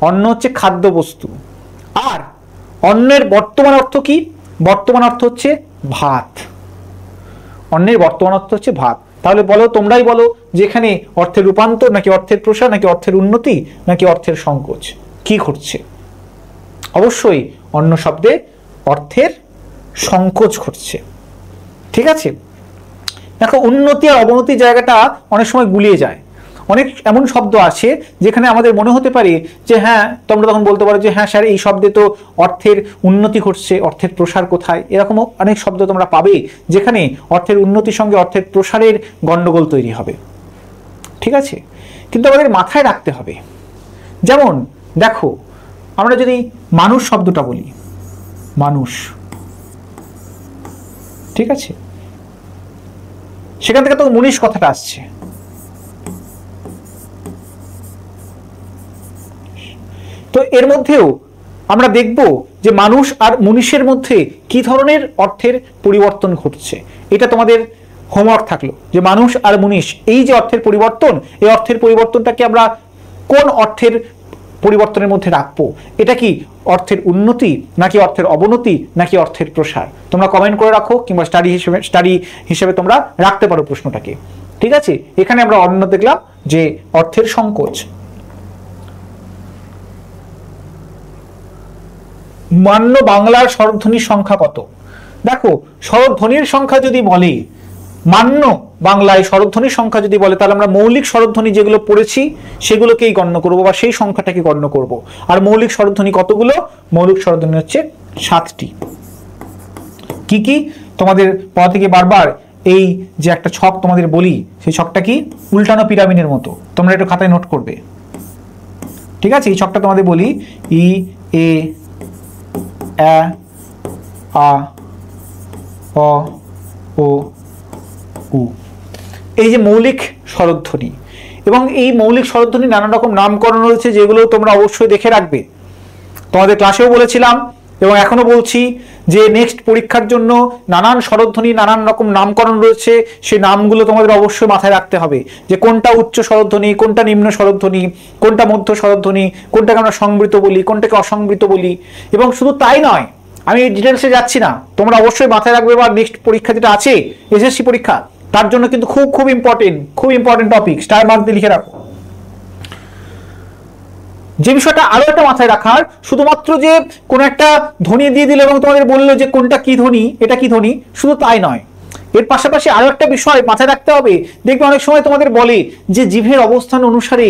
অন্ন হচ্ছে খাদ্যবস্তু। আর অন্নের বর্তমান অর্থ কি? বর্তমান অর্থ হচ্ছে ভাত। অন্নের বর্তমান অর্থ হচ্ছে ভাত। তাহলে বলো, তোমরাই বলো যে এখানে অর্থের রূপান্তর নাকি অর্থের প্রসার নাকি অর্থের উন্নতি নাকি অর্থের সংকোচ, কি ঘটছে? অবশ্যই অন্য শব্দে অর্থের সংকোচ ঘটছে। ঠিক আছে, দেখো উন্নতি আর অবনতির জায়গাটা অনেক সময় গুলিয়ে যায়। অনেক এমন শব্দ আছে যেখানে আমাদের মনে হতে পারে যে হ্যাঁ, তোমরা তখন বলতে পারো যে হ্যাঁ স্যার, এই শব্দে তো অর্থের উন্নতি ঘটছে, অর্থের প্রসার কোথায়? এরকমও অনেক শব্দ তোমরা পাবে যেখানে অর্থের উন্নতির সঙ্গে অর্থের প্রসারের গন্ডগোল তৈরি হবে। ঠিক আছে, কিন্তু আমাদের মাথায় রাখতে হবে। যেমন দেখো, আমরা যদি মানুষ শব্দটা বলি, মানুষ, ঠিক আছে, সেখান থেকে তো মুনিশ কথাটা আসছে। তো এর মধ্যেও আমরা দেখব যে মানুষ আর মুনিশের মধ্যে কি ধরনের অর্থের পরিবর্তন ঘটছে। এটা তোমাদের হোমওয়ার্ক থাকলো যে মানুষ আর মুনিশ এই যে অর্থের পরিবর্তন, এই অর্থের পরিবর্তনটাকে আমরা কোন অর্থের পরিবর্তনের মধ্যে রাখবো? এটা কি অর্থের উন্নতি নাকি অর্থের অবনতি নাকি অর্থের প্রসার? তোমরা কমেন্ট করে রাখো, কিংবা স্টাডি হিসেবে তোমরা রাখতে পারো প্রশ্নটাকে। ঠিক আছে, এখানে আমরা অন্য দেখলাম যে অর্থের সংকোচ। মান্য বাংলার স্বরধ্বনির সংখ্যা কত? দেখো, স্বরধ্বনির সংখ্যা যদি বলে, মান্য বাংলায় স্বরধ্বনির সংখ্যা যদি বলে, তাহলে আমরা মৌলিক স্বরধ্বনি যেগুলো পড়েছি সেগুলোকেই গণ্য করব, বা সেই সংখ্যাটাকে গণ্য করব। আর মৌলিক স্বরধ্বনি কতগুলো? মৌলিক স্বরধ্বনি হচ্ছে 7টি। কি কি? তোমাদের পড়া থেকে বারবার এই যে একটা ছক তোমাদের বলি, সেই ছকটা কি? উল্টানো পিরামিডের মতো। তোমরা একটু খাতায় নোট করবে। ঠিক আছে, এই ছকটা তোমাদের বলি, ই, এ, আ, অ, ও, উ। এই যে মৌলিক স্বরধ্বনি, এবং এই মৌলিক স্বরধ্বনি নানান রকম নামকরণ রয়েছে, যেগুলো তোমরা অবশ্যই দেখে রাখবে। তোমাদের ক্লাসেও বলেছিলাম এবং এখনো বলছি যে নেক্সট পরীক্ষার জন্য নানান স্বরধ্বনি, নানান রকম নামকরণ রয়েছে, সেই নামগুলো তোমাদের অবশ্যই মাথায় রাখতে হবে, যে কোনটা উচ্চ স্বরধ্বনি, কোনটা নিম্ন স্বরধ্বনি, কোনটা মধ্য স্বরধ্বনি, কোনটাকে আমরা সংবৃত বলি, কোনটাকে অসংবৃত বলি। এবং শুধু তাই নয়, আমি ডিটেলসে যাচ্ছি না, তোমরা অবশ্যই মাথায় রাখবে, বা নেক্সট পরীক্ষা যেটা আছে এসএসসি পরীক্ষা, তার জন্য কিন্তু খুব খুব ইম্পর্টেন্ট টপিক, স্টার মার্ক দিয়ে লিখে রাখো। যে বিষয়টা আরো একটা মাথায় রাখার, শুধুমাত্র যে কোনো একটা ধ্বনি দিয়ে দিল এবং তোমাদের বললো যে কোনটা কি ধ্বনি, এটা কি ধ্বনি, শুধু তাই নয়, এর পাশাপাশি আরো একটা বিষয় মাথায় রাখতে হবে। দেখবে অনেক সময় তোমাদের বলে যে জিভের অবস্থান অনুসারে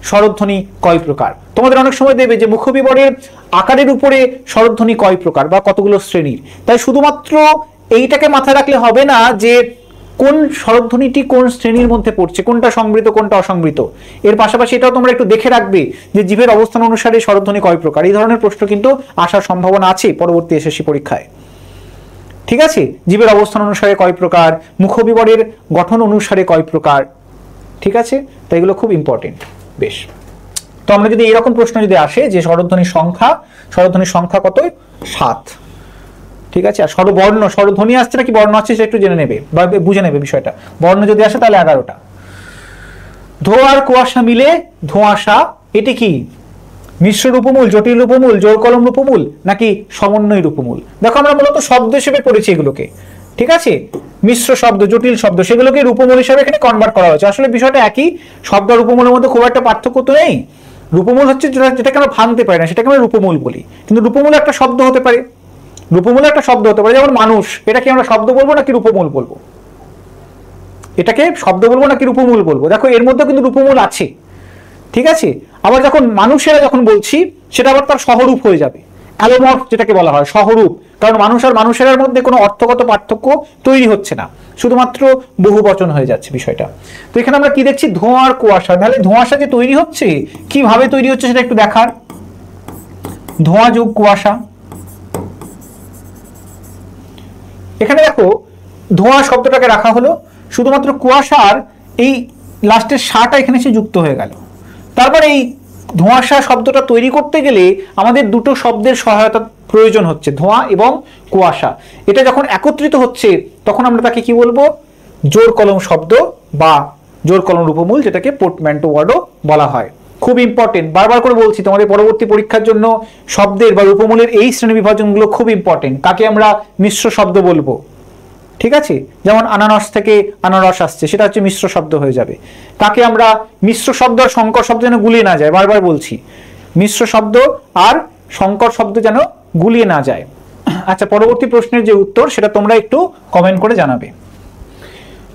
স্বরধ্বনি কয় প্রকার। তোমাদের অনেক সময় দেবে যে মুখবিবরের আকারের উপরে স্বরধ্বনি কয় প্রকার বা কতগুলো শ্রেণীর। তাই শুধুমাত্র এইটাকে মাথায় রাখলে হবে না যে কোন স্বরধ্বনিটি কোন শ্রেণীর মধ্যে পড়ছে, কোনটা সংবৃত কোনটা অসংবৃত। এর পাশাপাশি এটাও তোমরা একটু দেখে রাখবে যে জিভের অবস্থান অনুসারে স্বরধ্বনি কয় প্রকার। এই ধরনের প্রশ্ন কিন্তু আসার সম্ভাবনা আছে পরবর্তী এসএসসি পরীক্ষায়। ঠিক আছে, জীবের অবস্থান অনুসারে কয় প্রকার, মুখবিবরের গঠন অনুসারে কয় প্রকার। ঠিক আছে, তো এগুলো খুব ইম্পর্টেন্ট। বেশ, তো আমরা যদি এরকম প্রশ্ন যদি আসে যে স্বরধ্বনির সংখ্যা কত, 7। ঠিক আছে, আর স্বরবর্ণ, স্বরধ্বনি আসছে নাকি বর্ণ আসছে সেটা একটু জেনে নেবে বা বুঝে নেবে বিষয়টা। বর্ণ যদি আসে তাহলে 11টা। ধোঁয়া আর কুয়াশা মিলে ধোঁয়াশা, এটি কি মিশ্র রূপমূল, জটিল রূপমূল, জোর কলম রূপমূল, নাকি সমন্বয় রূপমূল? দেখো আমরা মূলত শব্দ হিসেবে পড়েছি এগুলোকে। ঠিক আছে, মিশ্র শব্দ, জটিল শব্দ, সেগুলোকে রূপমূল হিসেবে এখানে কনভার্ট করা হয়েছে। আসলে বিষয়টা একই, শব্দ রূপমূলের মধ্যে খুব একটা পার্থক্য তো নেই। রূপমূল হচ্ছে যেটাকে আমরা ভাঙতে পারি না, সেটাকে আমরা রূপমূল বলি। কিন্তু রূপমূল একটা শব্দ হতে পারে, যেমন মানুষ, এটাকে আমরা শব্দ বলবো নাকি রূপমূল বলবো? এটাকে শব্দ বলবো নাকি রূপমূল বলবো? দেখো এর মধ্যে কিন্তু রূপমূল আছে। ঠিক আছে, আবার যখন মানুষেরা যখন বলছি সেটা আবার তার সহরূপ হয়ে যাবে, অ্যালোমর্ফ যেটাকে বলা হয়, সহরূপ। কারণ মানুষ আর মানুষের মধ্যে কোনো অর্থগত পার্থক্য তৈরি হচ্ছে না, শুধুমাত্র বহু বচন হয়ে যাচ্ছে বিষয়টা। তো এখানে আমরা কি দেখছি, ধোঁয়া আর কুয়াশা। তাহলে ধোঁয়াশা যে তৈরি হচ্ছে, কিভাবে তৈরি হচ্ছে সেটা একটু দেখার। ধোঁয়া যোগ কুয়াশা, এখানে দেখো ধোঁয়া শব্দটাকে রাখা হলো, শুধুমাত্র কুয়াশার এই লাস্টের শাটা এখানে এসে যুক্ত হয়ে গেল। তারপর এই ধোঁয়াশা শব্দটা তৈরি করতে গেলে আমাদের দুটো শব্দের সহায়তা প্রয়োজন হচ্ছে, ধোঁয়া এবং কুয়াশা। এটা যখন একত্রিত হচ্ছে তখন আমরা তাকে কি বলবো, জোর কলম শব্দ বা জোর কলম রূপমূল, যেটাকে পোর্টম্যান্টো ওয়ার্ডও বলা হয়। খুব ইম্পর্টেন্ট, বারবার করে বলছি, তোমাদের পরবর্তী পরীক্ষার জন্য শব্দের বা রূপমূলের এই শ্রেণী বিভাজনগুলো খুব ইম্পর্টেন্ট। কাকে আমরা মিশ্র শব্দ বলবো, ঠিক আছে, যেমন আনারস থেকে আনারস আসছে, সেটা হচ্ছে মিশ্র শব্দ হয়ে যাবে। কাকে আমরা মিশ্র শব্দ আর সংকর শব্দ যেন গুলিয়ে না যায়, বারবার বলছি, মিশ্র শব্দ আর সংকর শব্দ যেন গুলিয়ে না যায়। আচ্ছা, পরবর্তী প্রশ্নের যে উত্তর সেটা তোমরা একটু কমেন্ট করে জানাবে।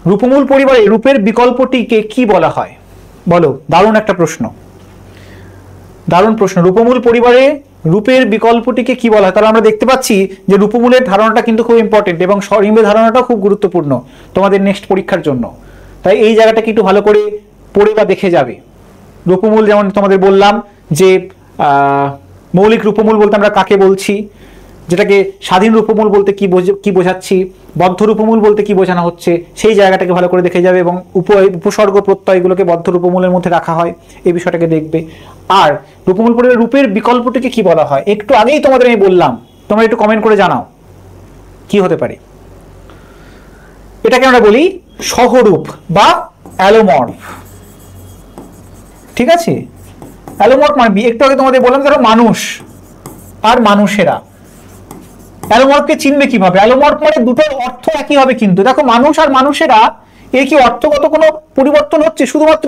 রূপমূল পরিবারে রূপের বিকল্পটিকে কি বলা হয়? বলো, দারুণ একটা প্রশ্ন, দারুণ প্রশ্ন। রূপমূল পরিবারে রূপের বিকল্পটিকে কি বলা হয়? তাহলে আমরা দেখতে পাচ্ছি যে রূপমূলের ধারণাটা কিন্তু খুব ইম্পর্টেন্ট এবং স্বরলিঙ্গের ধারণাটাও খুব গুরুত্বপূর্ণ তোমাদের নেক্সট পরীক্ষার জন্য। তাই এই জায়গাটাকে একটু ভালো করে পড়ে বা দেখে যাবে। রূপমূল যেমন তোমাদের বললাম যে মৌলিক রূপমূল বলতে আমরা কাকে বলছি, যেটাকে স্বাধীন রূপমূল বলতে কি বোঝাচ্ছি, বদ্ধ রূপমূল বলতে কি বোঝানো হচ্ছে, সেই জায়গাটাকে ভালো করে দেখে যাবে। এবং উপসর্গ প্রত্যয়গুলোকে বদ্ধ রূপমূলের মধ্যে রাখা হয়, এই বিষয়টাকে দেখবে। আর রূপমূল পরিবারের রূপের বিকল্পটিকে কি বলা হয়, একটু আগেই তোমাদের আমি বললাম, তোমরা একটু কমেন্ট করে জানাও কি হতে পারে। এটাকে আমরা বলি সহরূপ বা অ্যালোমর্ফ। ঠিক আছে, অ্যালোমর্ফ মানে একটু আগে তোমাদের বললাম, ধরো মানুষ আর মানুষেরা, অ্যালোমর্ফকে চিনবে কিভাবে? অ্যালোমর্ফ মানে দুটোর অর্থ একই হবে, কিন্তু দেখো মানুষ আর মানুষেরা এর কি অর্থগত কোনো পরিবর্তন হচ্ছে? শুধুমাত্র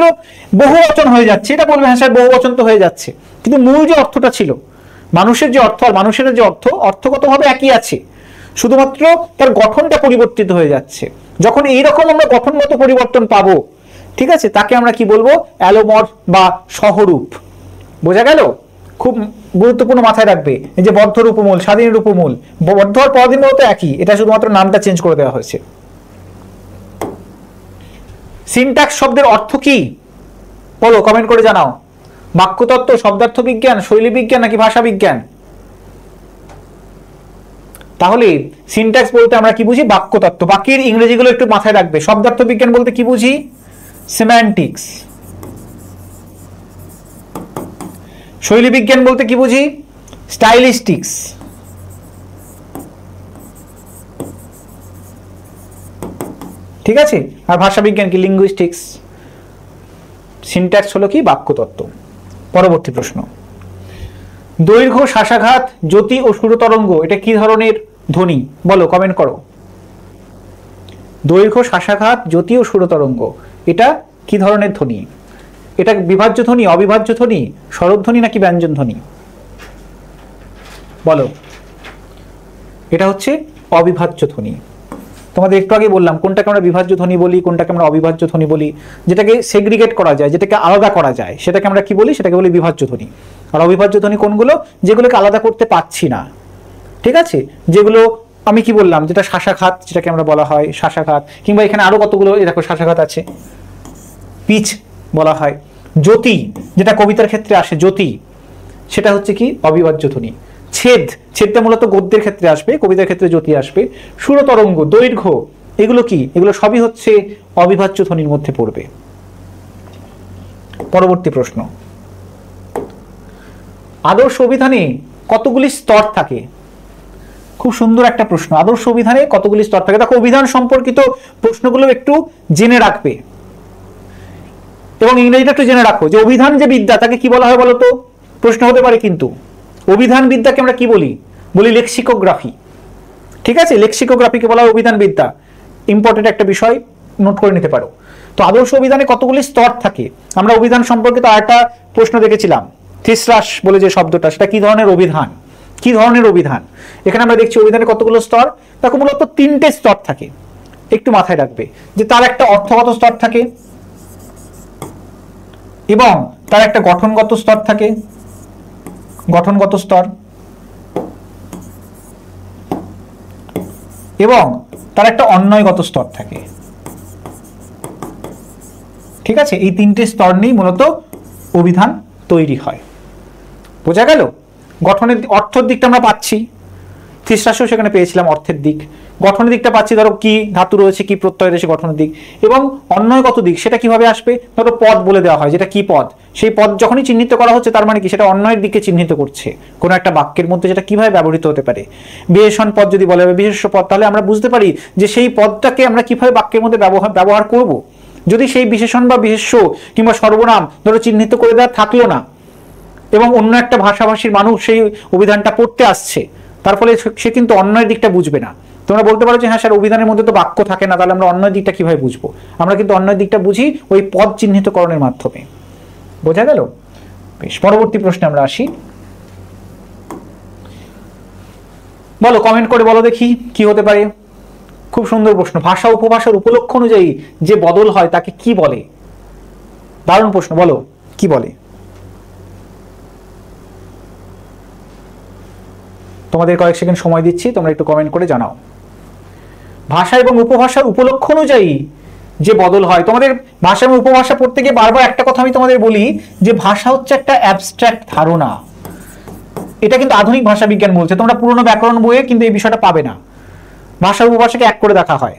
বহু বচন হয়ে যাচ্ছে, এটা বলবে হ্যাঁ স্যার বহু বচন তো হয়ে যাচ্ছে, কিন্তু মূল যে অর্থটা ছিল, মানুষের যে অর্থ আর মানুষের যে অর্থ, অর্থগতভাবে একই আছে, শুধুমাত্র তার গঠনটা পরিবর্তিত হয়ে যাচ্ছে। যখন এইরকম আমরা গঠনগত পরিবর্তন পাবো, ঠিক আছে, তাকে আমরা কি বলবো, অ্যালোমর্ফ বা সহরূপ। বোঝা গেল? খুব গুরুত্বপূর্ণ, মাথায় রাখবে। এই যে বদ্ধ রূপমূল, স্বাধীন রূপমূল, বদ্ধ আর পরাধীন মূল তো একই, এটা শুধুমাত্র নামটা চেঞ্জ করে দেওয়া হয়েছে। সিনট্যাক্স শব্দের অর্থ কি বলো, কমেন্ট করে জানাও। বাক্যতত্ত্ব, শব্দার্থ বিজ্ঞান, শৈলী বিজ্ঞান নাকি ভাষা বিজ্ঞান? তাহলে সিনট্যাক্স বলতে আমরা কি বুঝি? বাক্যতত্ত্ব। বাকির ইংরেজিগুলো একটু মাথায় রাখবে। শব্দার্থ বিজ্ঞান বলতে কি বুঝি? সেমান্টিক্স। শৈলী বিজ্ঞান বলতে কি বুঝি? স্টাইলিস্টিক্স। ঠিক আছে? আর ভাষা বিজ্ঞান কি? লিঙ্গুইস্টিক্স। সিনট্যাক্স হলো কি? বাক্যতত্ত্ব। পরবর্তী প্রশ্ন, দৈর্ঘ্য, শ্বাসাঘাত, জ্যোতি ও সুরতরঙ্গ এটা কি ধরনের ধ্বনি? বলো, কমেন্ট করো। দৈর্ঘ্য, শ্বাসাঘাত, জ্যোতি ও সুরতরঙ্গ এটা কি ধরনের ধ্বনি? এটা বিভাজ্য ধ্বনি, অবিভাজ্য ধ্বনি, স্বরধ্বনি নাকি ব্যঞ্জন ধ্বনি? বলো। এটা হচ্ছে অবিভাজ্য ধ্বনি। তোমাদের একটু আগে বললাম কোনটাকে আমরা বিভাজ্য ধ্বনি বলি, কোনটাকে আমরা অবিভাজ্য ধ্বনি বলি। যেটাকে সেগ্রিগেট করা যায়, যেটাকে আলাদা করা যায়, সেটাকে আমরা কি বলি? সেটাকে বলি বিভাজ্য ধ্বনি। আর অবিভাজ্য ধ্বনি কোনগুলো? যেগুলোকে আলাদা করতে পারছি না। ঠিক আছে? যেগুলো আমি কি বললাম, যেটা শ্বাসাঘাত, যেটাকে আমরা বলা হয় শ্বাসাঘাত, কিংবা এখানে আরো কতগুলো দেখো শ্বাসাঘাত আছে, পিচ বলা হয়। জ্যোতি, যেটা কবিতার ক্ষেত্রে আসে, জ্যোতি, সেটা হচ্ছে কি? অবিভাজ্য ধ্বনি। ছেদ, ছেদটা মূলত গদ্যের ক্ষেত্রে আসবে, কবিতার ক্ষেত্রে জ্যোতি আসবে। সুরতরঙ্গ, দৈর্ঘ্য, এগুলো কি? এগুলো সবই হচ্ছে অবিভাজ্য ধ্বনির মধ্যে পড়বে। পরবর্তী প্রশ্ন, আদর্শ অভিধানে কতগুলি স্তর থাকে? খুব সুন্দর একটা প্রশ্ন। আদর্শ অভিধানে কতগুলি স্তর থাকে? দেখো, অভিধান সম্পর্কিত প্রশ্নগুলো একটু জেনে রাখবে এবং ইংরেজিটা একটু জেনে রাখো যে অভিধান যে বিদ্যা তাকে কি বলা হয় বলো তো? প্রশ্ন হতে পারে কিন্তু। অভিধান বিদ্যাকে আমরা কি বলি? বলি লেক্সিকোগ্রাফি। ঠিক আছে? লেক্সিকোগ্রাফিকে বলা হয় অভিধান বিদ্যা। ইম্পর্টেন্ট একটা বিষয়, নোট করে নিতে পারো। তো আদর্শ অভিধানে কতগুলি স্তর থাকে? আমরা অভিধান সম্পর্কিত আরেকটা প্রশ্ন দেখেছিলাম, থিসরাস বলে যে শব্দটা, সেটা কি ধরনের অভিধান? কি ধরনের অভিধান? এখানে আমরা দেখছি অভিধানে কতগুলো স্তর। দেখো, মূলত 3টে স্তর থাকে। একটু মাথায় রাখবে যে তার একটা অর্থগত স্তর থাকে এবং তার একটা গঠনগত স্তর থাকে, গঠনগত স্তর, এবং তার একটা অন্বয়গত স্তর থাকে। ঠিক আছে? এই 3টে স্তর নিয়ে মূলত অভিধান তৈরি হয়। বোঝা গেল? গঠনের অর্থের দিকটা আমরা পাচ্ছি, থিসরাসও সেখানে পেয়েছিলাম অর্থের দিক। গঠনের দিকটা পাচ্ছি, ধরো কি ধাতু রয়েছে, কি প্রত্যয় রয়েছে, গঠনের দিক। এবং অন্বয়গত দিক, সেটা কিভাবে আসবে? ধরো পদ বলে দেওয়া হয়, যেটা কি পদ, সেই পদ যখনই চিহ্নিত করা হচ্ছে তার মানে কি? সেটা অন্বয়ের দিকে চিহ্নিত করছে কোনো একটা বাক্যের মধ্যে, যেটা কিভাবে ব্যবহৃত হতে পারে। বিশেষণ পদ যদি বলে, বিশেষ্য পদ, তাহলে আমরা বুঝতে পারি যে সেই পদটাকে আমরা কিভাবে বাক্যের মধ্যে ব্যবহার করব। যদি সেই বিশেষণ বা বিশেষ্য কিংবা সর্বনাম ধরো চিহ্নিত করে দেওয়া থাকলো না এবং অন্য একটা ভাষাভাষীর মানুষ সেই অভিধানটা পড়তে আসছে, তার ফলে সে কিন্তু অন্যের দিকটা বুঝবে না। তোমরা বলতে পারো যে হ্যাঁ স্যার, অভিধানের মধ্যে তো বাক্য থাকে না, তাহলে আমরা অন্য দিকটা কিভাবে বুঝবো? আমরা কিন্তু অন্য দিকটা বুঝি ওই পদ চিহ্নিতকরণের মাধ্যমে। বোঝা গেল? বেশ, পরবর্তী প্রশ্নে আমরা আসি। বলো, কমেন্ট করে বলো দেখি কি হতে পারে। খুব সুন্দর প্রশ্ন। ভাষা উপভাষার উপলক্ষ অনুযায়ী যে বদল হয় তাকে কি বলে? দারুণ প্রশ্ন, বলো কি বলে? তোমাদের কয়েক সেকেন্ড সময় দিচ্ছি, তোমরা একটু কমেন্ট করে জানাও। ভাষা এবং উপভাষার উপলক্ষ অনুযায়ী যে বদল হয়, তোমাদের ভাষা এবং উপভাষা পড়তে গিয়ে বারবার একটা কথা আমি তোমাদের বলি যে ভাষা হচ্ছে একটা অ্যাবস্ট্রাক্ট ধারণা। এটা কিন্তু আধুনিক ভাষা বিজ্ঞান বলছে, তোমরা পুরনো ব্যাকরণ বইয়ে কিন্তু এই বিষয়টা পাবে না। ভাষা উপভাষাকে এক করে দেখা হয়।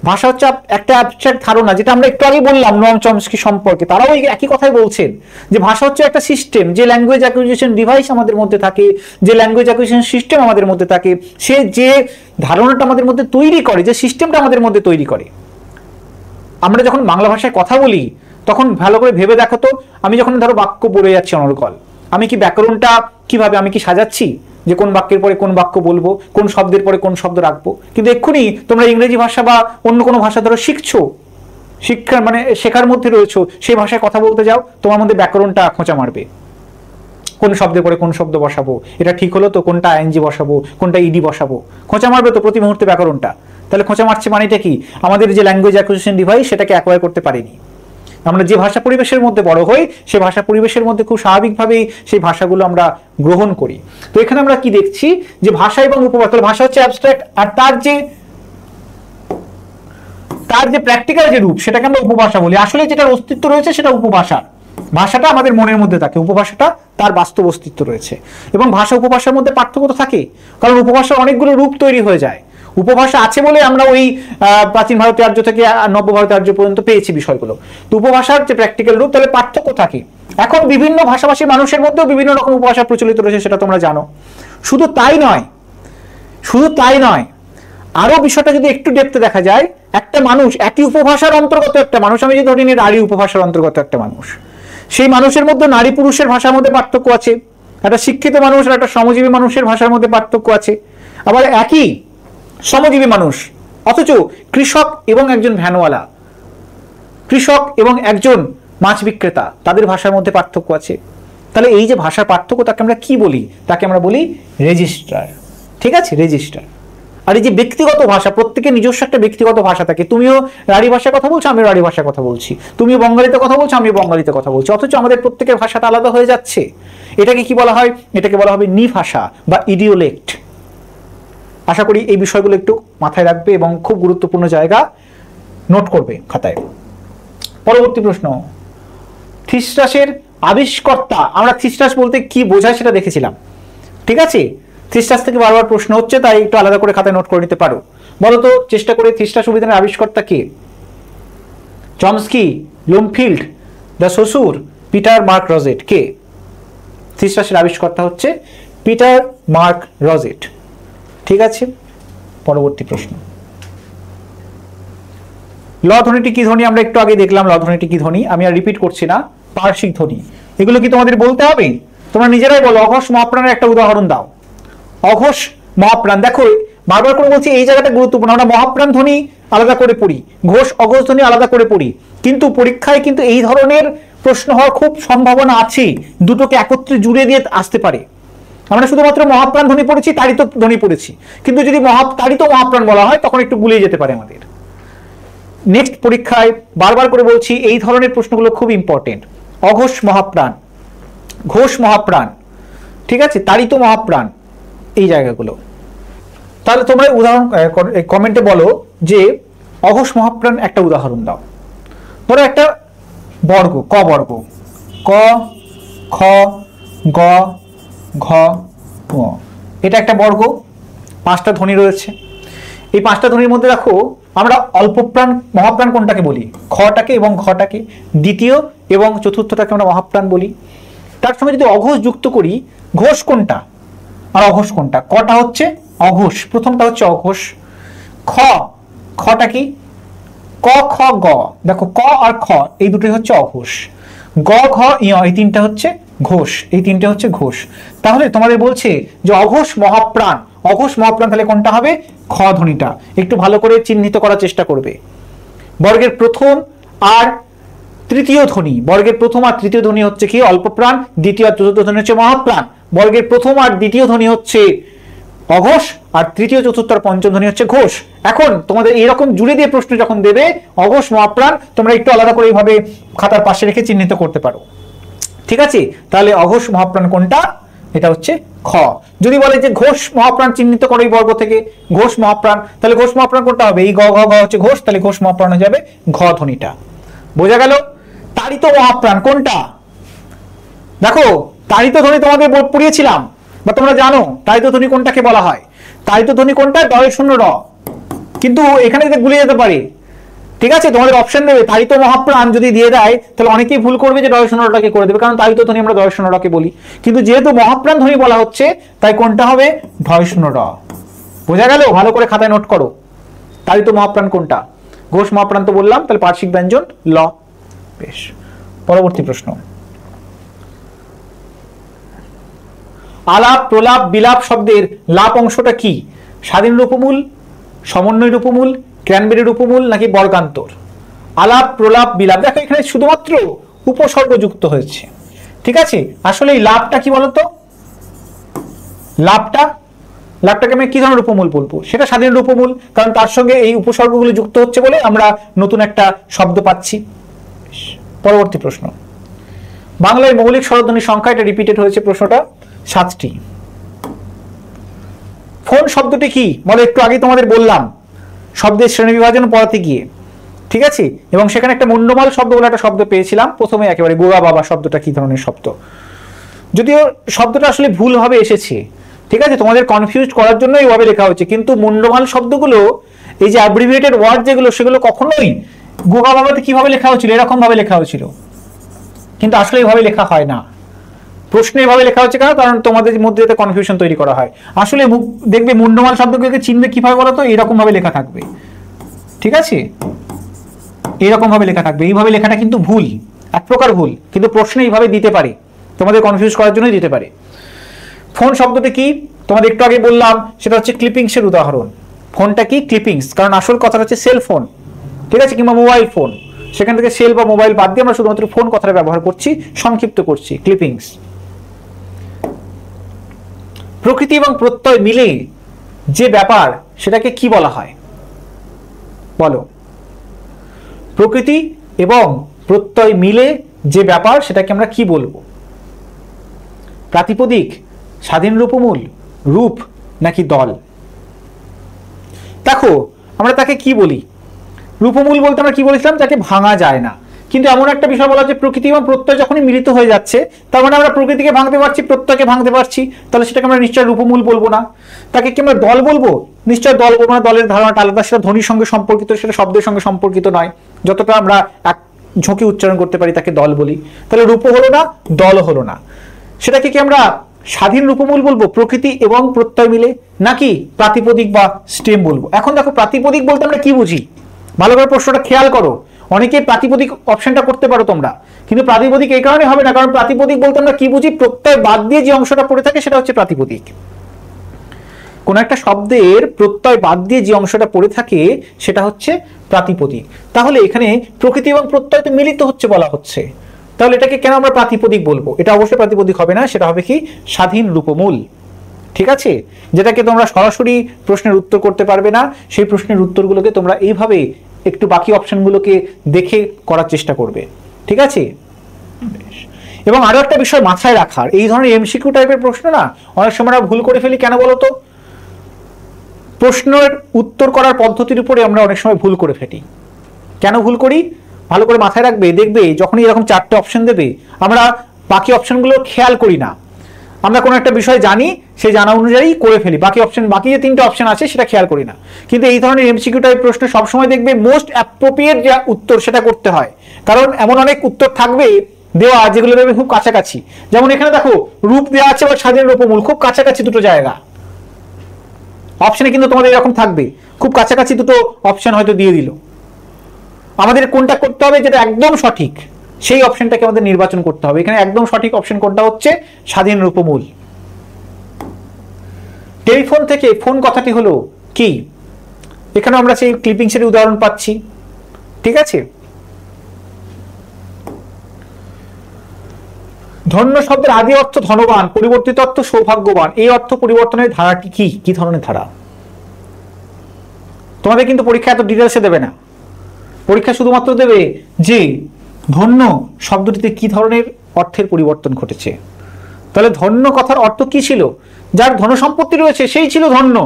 ভাষা হচ্ছে একটা অ্যাবস্ট্রাক্ট ধারণা, যেটা আমরা একটু আগে বললাম নোয়াম চমস্কি সম্পর্কে, তারাও একই কথাই বলছেন যে ভাষা হচ্ছে একটা সিস্টেম, যে ল্যাঙ্গুয়েজ অ্যাকুইজিশন ডিভাইস আমাদের মধ্যে থাকে, যে ল্যাঙ্গুয়েজ অ্যাকুইজিশন সিস্টেম আমাদের মধ্যে থাকে, সে যে ধারণাটা আমাদের মধ্যে তৈরি করে, যে সিস্টেমটা আমাদের মধ্যে তৈরি করে। আমরা যখন বাংলা ভাষায় কথা বলি তখন ভালো করে ভেবে দেখো তো, আমি যখন ধরো বাক্য বলে যাচ্ছি অনর্গল, আমি কি ব্যাকরণটা কিভাবে আমি কি সাজাচ্ছি যে কোন বাক্যের পরে কোন বাক্য বলবো, কোন শব্দের পরে কোন শব্দ রাখবো? কিন্তু এক্ষুনি তোমরা ইংরেজি ভাষা বা অন্য কোনো ভাষা ধরো শিখছো, শিক্ষার মানে শেখার মধ্যে রয়েছো, সেই ভাষায় কথা বলতে যাও, তোমার মধ্যে ব্যাকরণটা খোঁচা মারবে। কোন শব্দের পরে কোন শব্দ বসাবো, এটা ঠিক হলো তো, কোনটা আইএনজি বসাবো, কোনটা ইডি বসাবো, খোঁচা মারবে তো প্রতি মুহূর্তে ব্যাকরণটা। তাহলে খোঁচা মারছে মানেটা কি? আমাদের যে ল্যাঙ্গুয়েজ অ্যাকুইজিশন ডিভাইস সেটাকে অ্যাকোয়ার করতে পারিনি। আমরা যে ভাষা পরিবেশের মধ্যে বড় হই, সেই ভাষা পরিবেশের মধ্যে খুব স্বাভাবিকভাবেই সেই ভাষাগুলো আমরা গ্রহণ করি। তো এখানে আমরা কি দেখছি যে ভাষা এবং উপভাষা, ভাষা হচ্ছে অ্যাবস্ট্রাক্ট, আর তার যে প্র্যাকটিক্যাল যে রূপ সেটাকে আমরা উপভাষা বলি। আসলে যেটার অস্তিত্ব রয়েছে সেটা উপভাষা, ভাষাটা আমাদের মনের মধ্যে থাকে, উপভাষাটা তার বাস্তব অস্তিত্ব রয়েছে। এবং ভাষা উপভাষার মধ্যে পার্থক্য তো থাকে, কারণ উপভাষার অনেকগুলো রূপ তৈরি হয়ে যায়। উপভাষা আছে বলে আমরা ওই প্রাচীন ভারতীয় আর্য থেকে নব্য ভারতীয় আর্য পর্যন্ত পেয়েছি বিষয়গুলো। তো উপভাষার যে প্র্যাকটিক্যাল রূপ, তাহলে পার্থক্য থাকে। এখন বিভিন্ন ভাষাভাষী মানুষের মধ্যেও বিভিন্ন রকম উপভাষা প্রচলিত রয়েছে, সেটা তোমরা জানো। শুধু তাই নয়, আরো বিষয়টা যদি একটু ডেপথে দেখা যায়, একটা মানুষ একই উপভাষার অন্তর্গত একটা মানুষ, আমি যদি ধরি নারী উপভাষার অন্তর্গত একটা মানুষ, সেই মানুষের মধ্যে নারী পুরুষের ভাষার মধ্যে পার্থক্য আছে। একটা শিক্ষিত মানুষ আর একটা শ্রমজীবী মানুষের ভাষার মধ্যে পার্থক্য আছে। আবার একই শ্রমজীবী মানুষ, অথচ কৃষক এবং একজন ভ্যানওয়ালা, কৃষক এবং একজন মাছ বিক্রেতা, তাদের ভাষার মধ্যে পার্থক্য আছে। তাহলে এই যে ভাষার পার্থক্য, তাকে আমরা কি বলি? তাকে আমরা বলি রেজিস্ট্রার। ঠিক আছে, রেজিস্ট্রার। আর এই যে ব্যক্তিগত ভাষা, প্রত্যেকের নিজস্ব একটা ব্যক্তিগত ভাষা থাকে। তুমিও রাঢ়ী ভাষায় কথা বলছো, আমিও রাঢ়ী ভাষায় কথা বলছি। তুমিও বঙ্গালীতে কথা বলছো, আমিও বঙ্গালীতে কথা বলছি, অথচ আমাদের প্রত্যেকের ভাষাটা আলাদা হয়ে যাচ্ছে। এটাকে কি বলা হয়? এটাকে বলা হবে নিভাষা বা ইডিওলেক্ট। আশা করি এই বিষয়গুলো একটু মাথায় রাখবে এবং খুব গুরুত্বপূর্ণ জায়গা নোট করবে খাতায়। পরবর্তী প্রশ্ন, থিসরাসের আবিষ্কর্তা। আমরা থিসরাস বলতে কি বোঝায় সেটা দেখেছিলাম। ঠিক আছে, থিসরাস থেকে বারবার প্রশ্ন হচ্ছে, তাই একটু আলাদা করে খাতায় নোট করে নিতে পারো। বলো তো চেষ্টা করে, থিসরাস অভিধানের আবিষ্কর্তা কে? Chomsky, Bloomfield, de Saussure, Peter Mark Roget. কে? থিসরাসের আবিষ্কর্তা হচ্ছে পিটার মার্ক রজেট। ঠিক আছে, পরবর্তী প্রশ্ন, ল ধ্বনিটি কি ধ্বনি? আমরা একটু আগে দেখলাম ল ধ্বনিটি কি ধ্বনি, আমি আর রিপিট করছি না। পার্শ্বিক ধ্বনি, এগুলো কি তোমাদের বলতে হবে? তোমরা নিজেরাই বলো। অঘোষ মহাপ্রাণের একটা উদাহরণ দাও। অঘোষ মহাপ্রাণ, দেখো বারবার করে বলছি, এই জায়গাটা গুরুত্বপূর্ণ। আমরা মহাপ্রাণ ধ্বনি আলাদা করে পড়ি, ঘোষ অঘোষ ধ্বনি আলাদা করে পড়ি, কিন্তু পরীক্ষায় কিন্তু এই ধরনের প্রশ্ন হওয়ার খুব সম্ভাবনা আছে। দুটোকে একত্রে জুড়ে দিয়ে আসতে পারে। আমরা শুধুমাত্র মহাপ্রাণ ধ্বনি পড়েছি, তাড়িত ধ্বনি পড়েছি, কিন্তু যদি তাড়িত মহাপ্রাণ বলা হয় তখন একটু গুলিয়ে যেতে পারে আমাদের। নেক্সট পরীক্ষায় বারবার করে বলছি, এই ধরনের প্রশ্নগুলো খুব ইম্পর্টেন্ট। অঘোষ মহাপ্রাণ, ঘোষ মহাপ্রাণ, ঠিক আছে, তাড়িত মহাপ্রাণ, এই জায়গাগুলো। তাহলে তোমরা উদাহরণ কমেন্টে বলো যে অঘোষ মহাপ্রাণ একটা উদাহরণ দাও। ধরো একটা বর্গ, ক বর্গ, ক খ গ ঘ ঙ, এটা একটা বর্গ, 5টা ধ্বনি রয়েছে। এই 5টা ধ্বনির মধ্যে দেখো আমরা অল্পপ্রাণ মহাপ্রাণ কোনটাকে বলি? খটাকে এবং ঘটাকে। দ্বিতীয় এবং চতুর্থটাকে আমরা মহাপ্রাণ বলি। তার সঙ্গে যদি অঘোষ যুক্ত করি, ঘোষ কোনটা আর অঘোষ কোনটা? কটা হচ্ছে অঘোষ, প্রথমটা হচ্ছে অঘোষ। খটা কি? ক খ গ, দেখো ক আর খ এই দুটোই হচ্ছে অঘোষ। গ ঘ ই এই তিনটা হচ্ছে ঘোষ, এই তিনটে হচ্ছে ঘোষ। তাহলে তোমাদের বলছে যে অঘোষ মহাপ্রাণ, অঘোষ মহাপ্রাণ তাহলে কোনটা হবে? খ ধ্বনিটা। একটু ভালো করে চিহ্নিত করার চেষ্টা করবে। বর্গের প্রথম আর তৃতীয় ধ্বনি, বর্গের প্রথম আর তৃতীয় ধ্বনি হচ্ছে কি? অল্পপ্রাণ। দ্বিতীয় আর চতুর্থ ধ্বনি হচ্ছে মহাপ্রাণ। বর্গের প্রথম আর দ্বিতীয় ধ্বনি হচ্ছে অঘোষ, আর তৃতীয় চতুর্থ আর পঞ্চম ধ্বনি হচ্ছে ঘোষ। এখন তোমাদের এইরকম জুড়ে দিয়ে প্রশ্ন যখন দেবে অঘোষ মহাপ্রাণ, তোমরা একটু আলাদা করে এইভাবে খাতার পাশে রেখে চিহ্নিত করতে পারো। ঠিক আছে, তাহলে অঘোষ মহাপ্রাণ কোনটা? এটা হচ্ছে খ। যদি বলে যে ঘোষ মহাপ্রাণ চিহ্নিত করো এই বর্গ থেকে, ঘোষ মহাপ্রাণ, তাহলে ঘোষ মহাপ্রাণ কোনটা হবে? এই গ ঘ ঘ হচ্ছে ঘোষ, তাহলে ঘোষ মহাপ্রাণ হয়ে যাবে ঘ ধ্বনিটা। বোঝা গেল? তাড়িত মহাপ্রাণ কোনটা? দেখো তাড়িত ধ্বনি তোমাদের পড়িয়েছিলাম বা তোমরা জানো তাড়িত ধ্বনি কোনটাকে বলা হয়। তাড়িত ধ্বনি কোনটা? ডয় শূন্য র, কিন্তু এখানে গুলিয়ে যেতে পারে। ঠিক আছে, তোমাদের অপশন দেবে তাড়িত মহাপ্রাণ যদি দিয়ে দেয় তাহলে অনেকেই ভুল করবে যে ডয় শূন্য রটাকে করে দেবে, কারণ তাড়িত ধ্বনি আমরা ডয় শূন্য রকে বলি। কিন্তু যেহেতু মহাপ্রাণ ধ্বনি বলা হচ্ছে, তাই কোনটা হবে? ঢয় শূন্য র। বোঝা গেল? ভালো করে খাতায় নোট করো। তাড়িত মহাপ্রাণ কোনটা? ঘোষ মহাপ্রাণ তো বললাম, তাহলে পার্শ্বিক ব্যঞ্জন ল। বেশ, পরবর্তী প্রশ্ন, আলাপ প্রলাপ বিলাপ শব্দের লাপ অংশটা কি? স্বাধীন রূপমূল, সমন্বয় রূপমূল, ক্র্যানবেরি রূপমূল, নাকি বর্গান্তর? আলাপ প্রলাপ বিলাপ, দেখো এখানে শুধুমাত্র উপসর্গ যুক্ত হয়েছে। ঠিক আছে, আসলে এই লাভটা কি বলতো? লাভটাকে আমি কি ধরনের রূপমূল বলবো? সেটা স্বাধীন রূপমূল, কারণ তার সঙ্গে এই উপসর্গগুলো যুক্ত হচ্ছে বলে আমরা নতুন একটা শব্দ পাচ্ছি। পরবর্তী প্রশ্ন, বাংলায় মৌলিক স্বরধ্বনির সংখ্যা, এটা রিপিটেড হয়েছে প্রশ্নটা, 7টি। ফোন শব্দটি কি বলে? একটু আগে তোমাদের বললাম শব্দের শ্রেণী বিভাজন পড়াতে গিয়ে। ঠিক আছে, এবং সেখানে একটা মুন্ডমাল শব্দ বলে একটা শব্দ পেয়েছিলাম প্রথমে, একেবারে গোগা বাবা শব্দটা কি ধরনের শব্দ, যদিও শব্দটা আসলে ভুলভাবে এসেছে, ঠিক আছে, তোমাদের কনফিউজ করার জন্য এইভাবে লেখা হচ্ছে, কিন্তু মুন্ডমাল শব্দগুলো এই যে অ্যাব্রিভিয়েটেড ওয়ার্ড যেগুলো সেগুলো কখনোই গোগা বাবাতে কিভাবে লেখা হয়েছিল এরকম ভাবে লেখা হয়েছিল, কিন্তু আসলে এইভাবে লেখা হয় না। প্রশ্নে এভাবে লেখা হচ্ছে কেন, কারণ তোমাদের মধ্যে এতে কনফিউশন তৈরি করা হয়। আসলে দেখবে মুন্ডমাল শব্দগুলোকে চিনবে কিভাবে বলো তো, এরকম ভাবে লেখা থাকবে, ঠিক আছে, এরকম ভাবে লেখা থাকবে। এইভাবে লেখাটা কিন্তু ভুল, এক প্রকার ভুল, কিন্তু প্রশ্নে এইভাবে দিতে পারে, তোমাদের কনফিউজ করার জন্যই দিতে পারে। ফোন শব্দটা কি তোমাদের একটু আগে বললাম, সেটা হচ্ছে ক্লিপিংসের উদাহরণ। ফোনটা কি? ক্লিপিংস, কারণ আসল কথাটা হচ্ছে সেল ফোন, ঠিক আছে, কিংবা মোবাইল ফোন, সেখান থেকে সেল বা মোবাইল বাদ দিয়ে আমরা শুধুমাত্র ফোন কথাটা ব্যবহার করছি, সংক্ষিপ্ত করছি, ক্লিপিংস। প্রকৃতি এবং প্রত্যয় মিলে যে ব্যাপার সেটাকে কি বলা হয় বলো? প্রকৃতি এবং প্রত্যয় মিলে যে ব্যাপার সেটাকে আমরা কি বলবো? প্রাতিপদিক, স্বাধীন রূপমূল, রূপ, নাকি দল? দেখো আমরা তাকে কি বলি? রূপমূল বলতে আমরা কি বলেছিলাম? যাকে ভাঙা যায় না। কিন্তু এমন একটা বিষয় বলা যে প্রকৃতি এবং প্রত্যয় যখনই মিলিত হয়ে যাচ্ছে, তার মানে আমরা প্রকৃতিকে ভাঙতে পারছি, প্রত্যয়কে ভাঙতে পারছি, তাহলে সেটাকে আমরা নিশ্চয় রূপমূল বলবো না। তাকে কি আমরা দল বলবো? নিশ্চয় দল বলবো না, দলের ধারণাটা আলাদা, সেটা ধ্বনির সঙ্গে সম্পর্কিত, সেটা শব্দের সঙ্গে সম্পর্কিত নয়। যতটা আমরা এক ঝোঁকে উচ্চারণ করতে পারি তাকে দল বলি। তাহলে রূপ হলো না, দল হলো না। সেটাকে কি আমরা স্বাধীন রূপমূল বলবো, প্রকৃতি এবং প্রত্যয় মিলে, নাকি প্রাতিপদিক বা স্টেম বলবো? এখন দেখো প্রাতিপদিক বলতে আমরা কি বুঝি, ভালো করে প্রশ্নটা খেয়াল করো। অনেকে প্রাতিপদিক অপশনটা করতে পারো তোমরা, কিন্তু প্রাতিপদিক এই কারণে হবে না, কারণ প্রাতিপদিক বলতে আমরা কি বুঝি? প্রত্যয় বাদ দিয়ে যে অংশটা পড়ে থাকে সেটা হচ্ছে প্রাতিপদিক। কোন একটা শব্দের প্রত্যয় বাদ দিয়ে যে অংশটা পড়ে থাকে সেটা হচ্ছে প্রাতিপদিক। তাহলে এখানে প্রকৃতি এবং প্রত্যয় তো মিলিত হচ্ছে বলা হচ্ছে, তাহলে এটাকে কেন আমরা প্রাতিপদিক বলবো? এটা অবশ্যই প্রাতিপদিক হবে না, সেটা হবে কি স্বাধীন রূপমূল, ঠিক আছে, যেটাকে তোমরা সরাসরি প্রশ্নের উত্তর করতে পারবে না। সেই প্রশ্নের উত্তরগুলোকে তোমরা এইভাবে একটু বাকি অপশনগুলোকে দেখে করার চেষ্টা করবে, ঠিক আছে। এবং আরো একটা বিষয় মাথায় রাখার, এই ধরনের এমসিকিউ টাইপের প্রশ্ন না অনেক সময় আমরা ভুল করে ফেলি। কেন বলতো? প্রশ্নের উত্তর করার পদ্ধতির উপরে আমরা অনেক সময় ভুল করে ফেলি। কেন ভুল করি ভালো করে মাথায় রাখবে। দেখবে যখনই এরকম চারটে অপশন দেবে, আমরা বাকি অপশনগুলো খেয়াল করি না। আমরা কোনো একটা বিষয় জানি, সেই জানা অনুযায়ী করে ফেলি, বাকি যে তিনটে অপশন আছে সেটা খেয়াল করি না। কিন্তু এই ধরনের এমসিকিউ টাইপ প্রশ্ন সবসময় দেখবে মোস্ট অ্যাপ্রোপ্রিয়েট যে উত্তর সেটা করতে হয়, কারণ এমন অনেক উত্তর থাকবে দেওয়া যেগুলো দেখবে খুব কাছাকাছি। যেমন এখানে দেখো রূপ দেওয়া আছে বা স্বাধীন রূপমূল, খুব কাছাকাছি দুটো জায়গা অপশনে, কিন্তু তোমাদের এরকম থাকবে খুব কাছাকাছি দুটো অপশন হয়তো দিয়ে দিল। আমাদের কোনটা করতে হবে যেটা একদম সঠিক, সেই অপশনটাকে আমাদের নির্বাচন করতে হবে। এখানে একদম সঠিক অপশন কোনটা হচ্ছে স্বাধীন রূপমূল। টেলিফোন থেকে ফোন কথাটি হলো কি? এখানে আমরা সেই ক্লিপিংসের উদাহরণ পাচ্ছি, ঠিক আছে। ধন্য শব্দের আদি অর্থ ধনবান, পরিবর্তিত অর্থ সৌভাগ্যবান। এই অর্থ পরিবর্তনের ধারাটি কি? কি ধরনের ধারা? তোমাদের কিন্তু পরীক্ষা এত ডিটেলসে দেবে না, পরীক্ষা শুধুমাত্র দেবে যে ধন্য শব্দটিতে কি ধরনের অর্থের পরিবর্তন ঘটেছে। তাহলে ধন্য কথার অর্থ কি ছিল? যার ধন সম্পত্তি রয়েছে সেই ছিল ধন্য,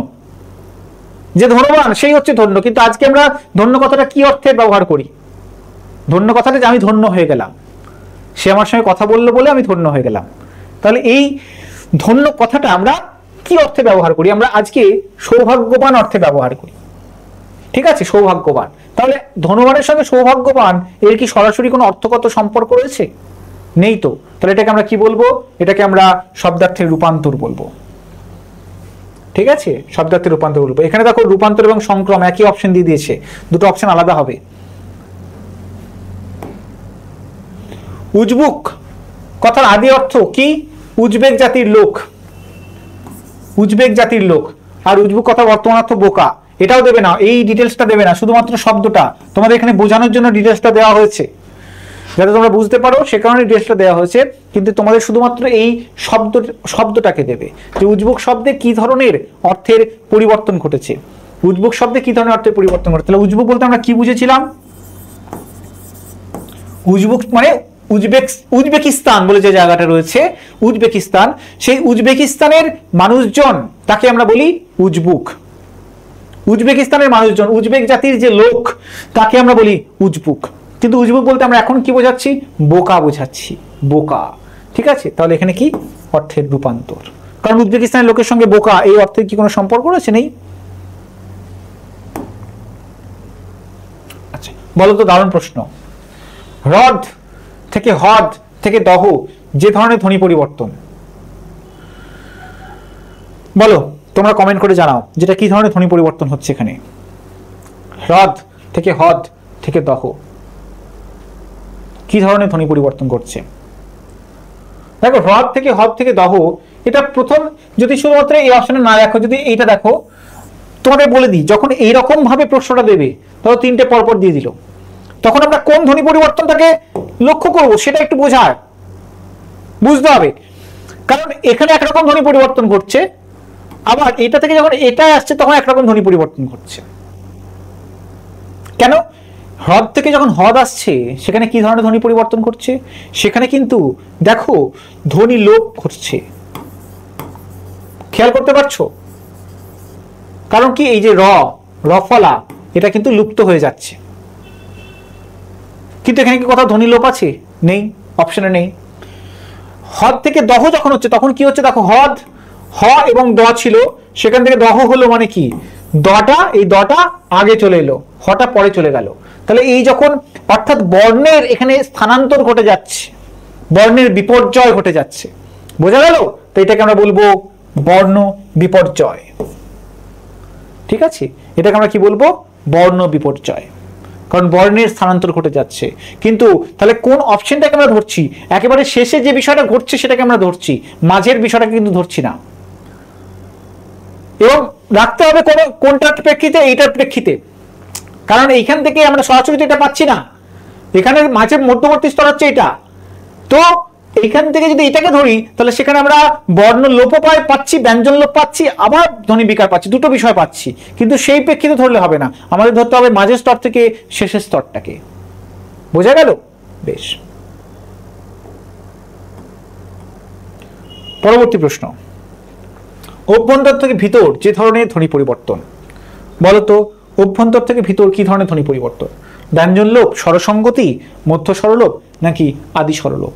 যে ধনবান সেই হচ্ছে ধন্য। কিন্তু আজকে আমরা ধন্য কথাটা কি অর্থে ব্যবহার করি? ধন্য কথাটা যে আমি ধন্য হয়ে গেলাম, সে আমার সঙ্গে কথা বললো বলে আমি ধন্য হয়ে গেলাম। তাহলে এই ধন্য কথাটা আমরা কি অর্থে ব্যবহার করি? আমরা আজকে সৌভাগ্যবান অর্থে ব্যবহার করি, ঠিক আছে, সৌভাগ্যবান। তাহলে ধনবানের সঙ্গে সৌভাগ্যবান এর কি সরাসরি কোনো অর্থগত সম্পর্ক রয়েছে? নেই তো। তাহলে এটাকে আমরা কি বলবো? এটাকে আমরা শব্দার্থের রূপান্তর বলবো, ঠিক আছে, শব্দার্থের রূপান্তর বলবো। এখানে দেখো রূপান্তর এবং সংক্রম একই অপশন দিয়ে দিয়েছে, দুটো অপশন আলাদা হবে। উজবুক কথার আদি অর্থ কি? উজবেক জাতির লোক, উজবেক জাতির লোক। আর উজবুক কথার বর্তমান অর্থ বোকা। এটাও দেবে না, এই ডিটেলসটা দেবে না, শুধুমাত্র শব্দটা তোমাদের এখানে বোঝানোর জন্য ডিটেলসটা দেওয়া হয়েছে, যাতে তোমরা বুঝতে পারো সে কারণে ডিটেলসটা দেওয়া হয়েছে। কিন্তু তোমাদের শুধুমাত্র এই শব্দটাকে দেবে যে উজবুক শব্দে কি ধরনের অর্থের পরিবর্তন ঘটেছে, উজবুক শব্দে কি ধরনের অর্থের পরিবর্তন ঘটেছে। তাহলে উজবুক বলতে আমরা কি বুঝেছিলাম? উজবুক মানে উজবেকিস্তান বলে যে জায়গাটা রয়েছে, উজবেকিস্তান, সেই উজবেকিস্তানের মানুষজন তাকে আমরা বলি উজবুক। উজবেকিস্তানের মানুষজন, উজবেক জাতির যে লোক, তাকে আমরা বলি উজবুক। কিন্তু উজবুক বলতে আমরা এখন কি বোঝাচ্ছি? বোকা বোঝাচ্ছি, বোকা। ঠিক আছে, তাহলে এখানে কি অর্থের রূপান্তর, কারণ উজবেকিস্তানের লোকের সঙ্গে বোকা এই অর্থের কি কোনো সম্পর্ক রয়েছে? নেই। আচ্ছা বলো তো, দারুণ প্রশ্ন। হ্রদ থেকে হদ থেকে দহ যে ধরনের ধ্বনি পরিবর্তন, বলো তোমরা কমেন্ট করে জানাও যেটা কি ধরনের ধ্বনি পরিবর্তন হচ্ছে এখানে। হ্রদ থেকে হদ থেকে দহ কি ধরনের ধ্বনি পরিবর্তন করছে? দেখো হ্রদ থেকে হদ থেকে দহ, এটা প্রথম যদি শুধুমাত্র এই অপশনে না দেখো, যদি এইটা দেখো, তোমাদের বলে দিই, যখন এইরকম ভাবে প্রশ্নটা দেবে, ধরো তিনটে পরপর দিয়ে দিল, তখন আমরা কোন ধ্বনি পরিবর্তনটাকে লক্ষ্য করব সেটা একটু বোঝায়, বুঝতে হবে। কারণ এখানে একরকম ধ্বনি পরিবর্তন ঘটছে, আবার এটা থেকে যখন এটা আসছে তখন একরকম ধ্বনি পরিবর্তন ঘটছে। কেন? হ্রদ থেকে যখন হদ আসছে সেখানে কি ধরনের ধ্বনি পরিবর্তন ঘটছে? সেখানে কিন্তু দেখো ধ্বনি লোপ ঘটছে, খেয়াল করতে পারছো? কারণ কি এই যে রফলা এটা কিন্তু লুপ্ত হয়ে যাচ্ছে, কিন্তু এখানে কি কোথাও ধ্বনি লোপ আছে? নেই, অপশনে নেই। হদ থেকে দহ যখন হচ্ছে তখন কি হচ্ছে? দেখো হদ হ এবং দ ছিল, সেখান থেকে দহ হলো, মানে কি দটা, এই দটা আগে চলে এলো, হটা পরে চলে গেল। তাহলে এই যখন অর্থাৎ বর্ণের এখানে স্থানান্তর ঘটে যাচ্ছে, বর্ণের বিপর্যয় ঘটে যাচ্ছে, বোঝা গেল? তো এটাকে আমরা বলবো বর্ণ বিপর্যয়। ঠিক আছে, এটাকে আমরা কি বলবো? বর্ণ বিপর্যয়, কারণ বর্ণের স্থানান্তর ঘটে যাচ্ছে। কিন্তু তাহলে কোন অপশনটাকে আমরা ধরছি? একেবারে শেষে যে বিষয়টা ঘটছে সেটাকে আমরা ধরছি, মাঝের বিষয়টাকে কিন্তু ধরছি না। এবং রাখতে হবে কোনটার প্রেক্ষিতে? এইটার প্রেক্ষিতে, কারণ এইখান থেকে আমরা সরাসরি এটা পাচ্ছি না, এখানে মাঝের মধ্যবর্তী স্তর হচ্ছে এটা। তো এইখান থেকে যদি এটাকে ধরি তাহলে সেখানে আমরা বর্ণ লোপ পাচ্ছি, ব্যঞ্জন লোপ পাচ্ছি, আবার ধ্বনি বিকার পাচ্ছি, দুটো বিষয় পাচ্ছি। কিন্তু সেই প্রেক্ষিতে ধরলে হবে না, আমাদের ধরতে হবে মাঝের স্তর থেকে শেষের স্তরটাকে। বোঝা গেল? বেশ, পরবর্তী প্রশ্ন। অভ্যন্তর থেকে ভিতর যে ধরনের ধ্বনি পরিবর্তন, বলতো অভ্যন্তর থেকে ভিতর কি ধরনের ধ্বনি পরিবর্তন? ব্যঞ্জন লোপ, স্বরসঙ্গতি, মধ্য স্বরলোপ নাকি আদি স্বরলোপ?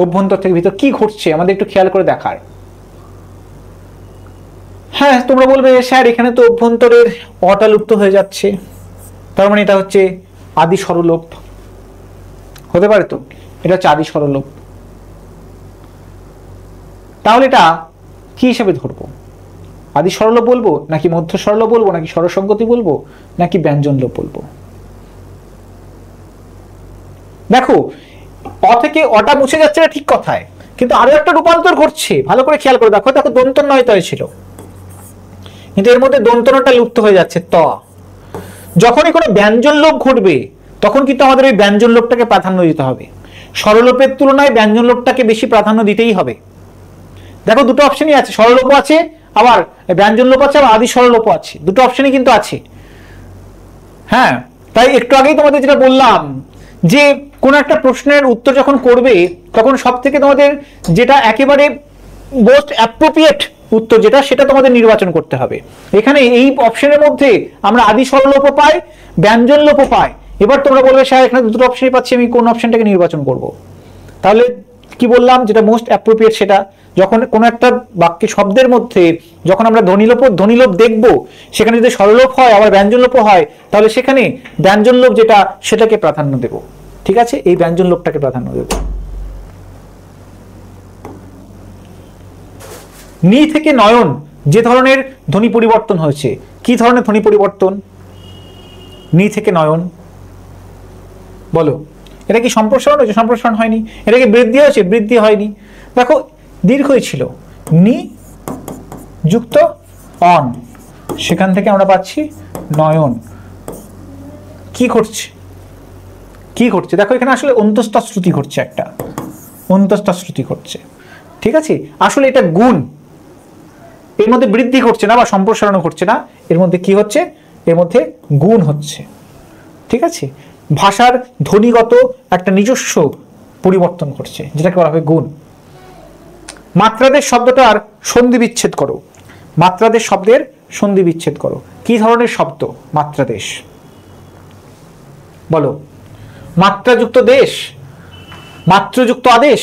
অভ্যন্তর থেকে ভিতর কি ঘটছে আমাদের একটু খেয়াল করে দেখার। হ্যাঁ, তোমরা বলবে স্যার এখানে তো অভ্যন্তরের অটা লুপ্ত হয়ে যাচ্ছে, তার মানে এটা হচ্ছে আদি স্বরলোপ। হতে পারে তো, এটা হচ্ছে আদি স্বরলোপ। তাহলে এটা কি হিসাবে ধরবো? আদি স্বরলোপ বলবো নাকি মধ্য স্বরলোপ বলবো নাকি স্বরসঙ্গতি বলবো নাকি ব্যঞ্জন লোপ বলবো? দেখো অ থেকে অটা মুছে যাচ্ছে না ঠিক কথায়, কিন্তু আরো একটা রূপান্তর ঘটছে, ভালো করে খেয়াল করে দেখো। দেখো দন্তন নয় তয় ছিল, কিন্তু এর মধ্যে দন্তনটা লুপ্ত হয়ে যাচ্ছে ত। যখনই কোনো ব্যঞ্জন লোপ ঘটবে তখন কিন্তু আমাদের ওই ব্যঞ্জন লোপটাকে প্রাধান্য দিতে হবে, স্বরলোপের তুলনায় ব্যঞ্জন লোপটাকে বেশি প্রাধান্য দিতেই হবে। দেখো দুটো অপশনই আছে, স্বরলোপ আছে আবার ব্যঞ্জন লোপ আছে, আবার আদি স্বরলোপ আছে, দুটো অপশনই কিন্তু আছে। হ্যাঁ, তাই একটু আগেই তোমাদের যেটা বললাম যে কোন একটা প্রশ্নের উত্তর যখন করবে তখন সব থেকে তোমাদের যেটা একেবারে মোস্ট অ্যাপ্রোপ্রিয়েট উত্তর যেটা, সেটা তোমাদের নির্বাচন করতে হবে। এখানে এই অপশনের মধ্যে আমরা আদি স্বরলোপ পাই, ব্যঞ্জন লোপ পাই। এবার তোমরা বলবে স্যার এখানে দুটো অপশনই পাচ্ছি, আমি কোন অপশনটাকে নির্বাচন করব? তাহলে কি বললাম, যেটা মোস্ট অ্যাপ্রোপ্রিয়েট সেটা, যখন কোনো একটা বাক্যে শব্দের মধ্যে যখন আমরা ধ্বনিলোপ দেখব, সেখানে যদি স্বরলোপ হয় আবার ব্যঞ্জন লোপ হয়, তাহলে সেখানে ব্যঞ্জন লোপ যেটা সেটাকে প্রাধান্য দেব। ঠিক আছে, এই ব্যঞ্জন লোপটাকে প্রাধান্য দেব। নি থেকে নয়ন যে ধরনের ধ্বনি পরিবর্তন হয়েছে, কি ধরনের ধ্বনি পরিবর্তন? নি থেকে নয়ন বলো, এটা কি সম্প্রসারণ হয়েছে? সম্প্রসারণ হয়নি। এটা কি বৃদ্ধি হয়েছে? বৃদ্ধি হয়নি। দেখো দীর্ঘই ছিল, নি যুক্ত অন, সেখান থেকে আমরা পাচ্ছি নয়ন। কি ঘটছে? কি ঘটছে? দেখো এখানে আসলে অন্তঃস্থ শ্রুতি ঘটছে, একটা অন্তঃস্থ শ্রুতি ঘটছে। ঠিক আছে, আসলে এটা গুণ, এর মধ্যে বৃদ্ধি ঘটছে না বা সম্প্রসারণ ঘটছে না, এর মধ্যে কি হচ্ছে? এর মধ্যে গুণ হচ্ছে। ঠিক আছে, ভাষার ধ্বনিগত একটা নিজস্ব পরিবর্তন ঘটছে, যেটাকে বলা হয় গুণ। মাত্রাদেশ শব্দটার সন্ধি বিচ্ছেদ করো, মাত্রাদেশ শব্দের সন্ধি বিচ্ছেদ করো। কি ধরনের শব্দ? মাত্রাদেশ। বলো, মাত্রাযুক্ত দেশ, মাত্রযুক্ত আদেশ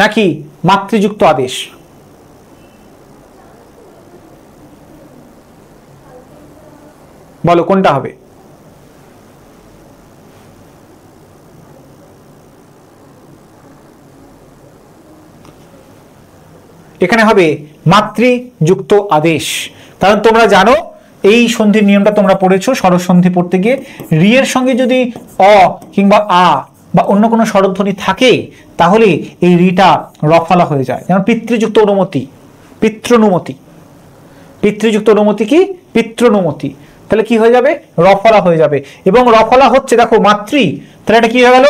নাকি মাতৃযুক্ত আদেশ? বলো কোনটা হবে? এখানে হবে মাতৃযুক্ত আদেশ। কারণ তোমরা জানো এই সন্ধির নিয়মটা তোমরা পড়েছো স্বরধ্বনি সন্ধি পড়তে গিয়ে, রি এর সঙ্গে যদি অ কিংবা আ বা অন্য কোনো স্বরধ্বনি থাকে তাহলে এই রিটা রফলা হয়ে যায়। যেমন পিতৃযুক্ত অনুমতি, পিতৃনুমতি। পিতৃযুক্ত অনুমতি কি? পিতৃনুমতি। তাহলে কি হয়ে যাবে? রফলা হয়ে যাবে। এবং রফলা হচ্ছে, দেখো মাতৃ, তাহলে এটা কি হয়ে গেল?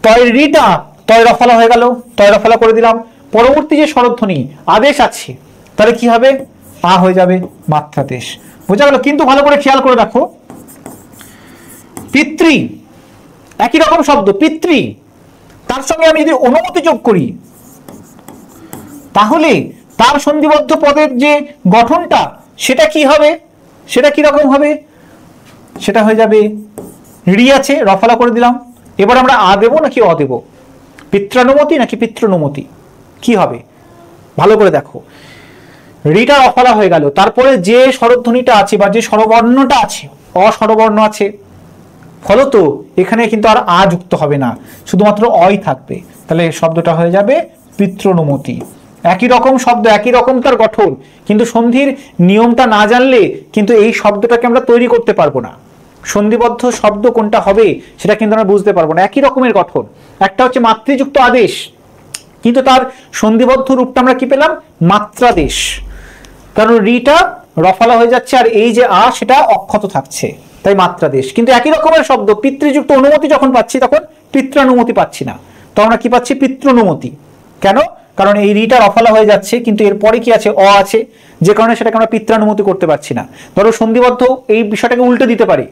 তয় রিটা তয় রফলা হয়ে গেল, তয় রফলা করে দিলাম। পরবর্তী যে স্বরধ্বনি আদেশ আছে তাহলে কি হবে? আ হয়ে যাবে, মাত্রাদেশ। বোঝা গেল? কিন্তু ভালো করে খেয়াল করে দেখো, পিতৃ একই রকম শব্দ, পিতৃ, তার সঙ্গে আমি যদি অনুমতি যোগ করি তাহলে তার সন্ধিবদ্ধ পদের যে গঠনটা সেটা কি হবে? সেটা কি রকম হবে? সেটা হয়ে যাবে, রি আছে রফলা করে দিলাম, এবার আমরা আ দেব নাকি অ দেব? পিত্রানুমতি নাকি পিতৃনুমতি? কি হবে? ভালো করে দেখো, রিটা রফলা হয়ে গেল, তারপরে যে স্বরধ্বনিটা আছে বা যে স্বরবর্ণটা আছে, অস্বরবর্ণ আছে, ফলত এখানে কিন্তু আর আ যুক্ত হবে না, শুধুমাত্র অই থাকবে। তাহলে শব্দটা হয়ে যাবে পিতৃনুমতি। একই রকম শব্দ, একই রকম তার গঠন, কিন্তু সন্ধির নিয়মটা না জানলে কিন্তু এই শব্দটাকে আমরা তৈরি করতে পারবো না। সন্ধিবদ্ধ শব্দ কোনটা হবে সেটা কিন্তু আমরা বুঝতে পারবো না। একই রকমের গঠন, একটা হচ্ছে মাতৃযুক্ত আদেশ, কিন্তু তার সন্ধিবদ্ধ রূপটা আমরা কি পেলাম? মাত্রাদেশ। কারণ রিটা রফলা হয়ে যাচ্ছে আর এই যে আ সেটা অক্ষত থাকছে, তাই মাত্রাদেশ। কিন্তু একই রকমের শব্দ, পিতৃযুক্ত অনুমতি যখন পাচ্ছি তখন পিতৃনুমতি পাচ্ছি না, তো আমরা কি পাচ্ছি? পিতৃনুমতি। কেন? কারণ এই রিটা রফলা হয়ে যাচ্ছে কিন্তু এরপরে কি আছে? অ আছে, যে কারণে সেটাকে আমরা পিতৃনুমতি করতে পারছি না। ধরো সন্ধিবদ্ধ এই বিষয়টাকে উল্টে দিতে পারি,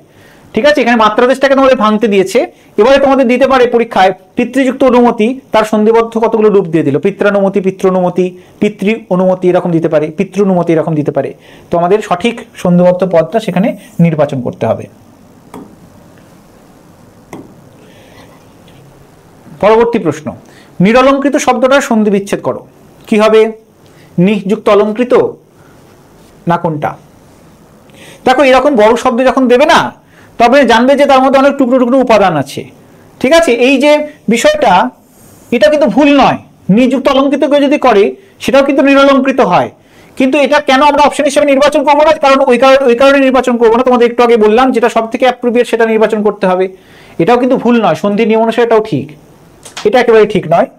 ঠিক আছে? এখানে মাত্রাদেশটাকে তোমাদের ভাঙতে দিয়েছে, এবারে তোমাদের দিতে পারে পরীক্ষায় পিতৃযুক্ত অনুমতি, তার সন্ধিবদ্ধ কতগুলো রূপ দিয়ে দিল, পিতৃনুমতি, পিতৃনুমতি, পিতৃ অনুমতি এরকম দিতে পারে, পিতৃনুমতি এরকম দিতে পারে। তো আমাদের সঠিক সন্ধিবদ্ধ পদটা সেখানে নির্বাচন করতে হবে। পরবর্তী প্রশ্ন, নিরলঙ্কৃত শব্দটার সন্ধি বিচ্ছেদ করো। কি হবে? নিযুক্ত অলঙ্কৃত না কোনটা? দেখো এরকম বড় শব্দ যখন দেবে না তবে জানবে যে তার মধ্যে অনেক টুকরো টুকরো উপাদান আছে, ঠিক আছে? এই যে বিষয়টা, এটা কিন্তু ভুল নয়। নিযুক্ত অলঙ্কৃত যদি করে সেটাও কিন্তু নিরলঙ্কৃত হয়, কিন্তু এটা কেন আমরা অপশন হিসেবে নির্বাচন করবো না? কারণ ওই কারণে নির্বাচন করবো না, তোমাদের একটু আগে বললাম, যেটা সব থেকে অ্যাপ্রোপ্রিয়েট সেটা নির্বাচন করতে হবে। এটাও কিন্তু ভুল নয়, সন্ধির নিয়ম অনুসারে এটাও ঠিক, এটা একেবারে ঠিক নয়,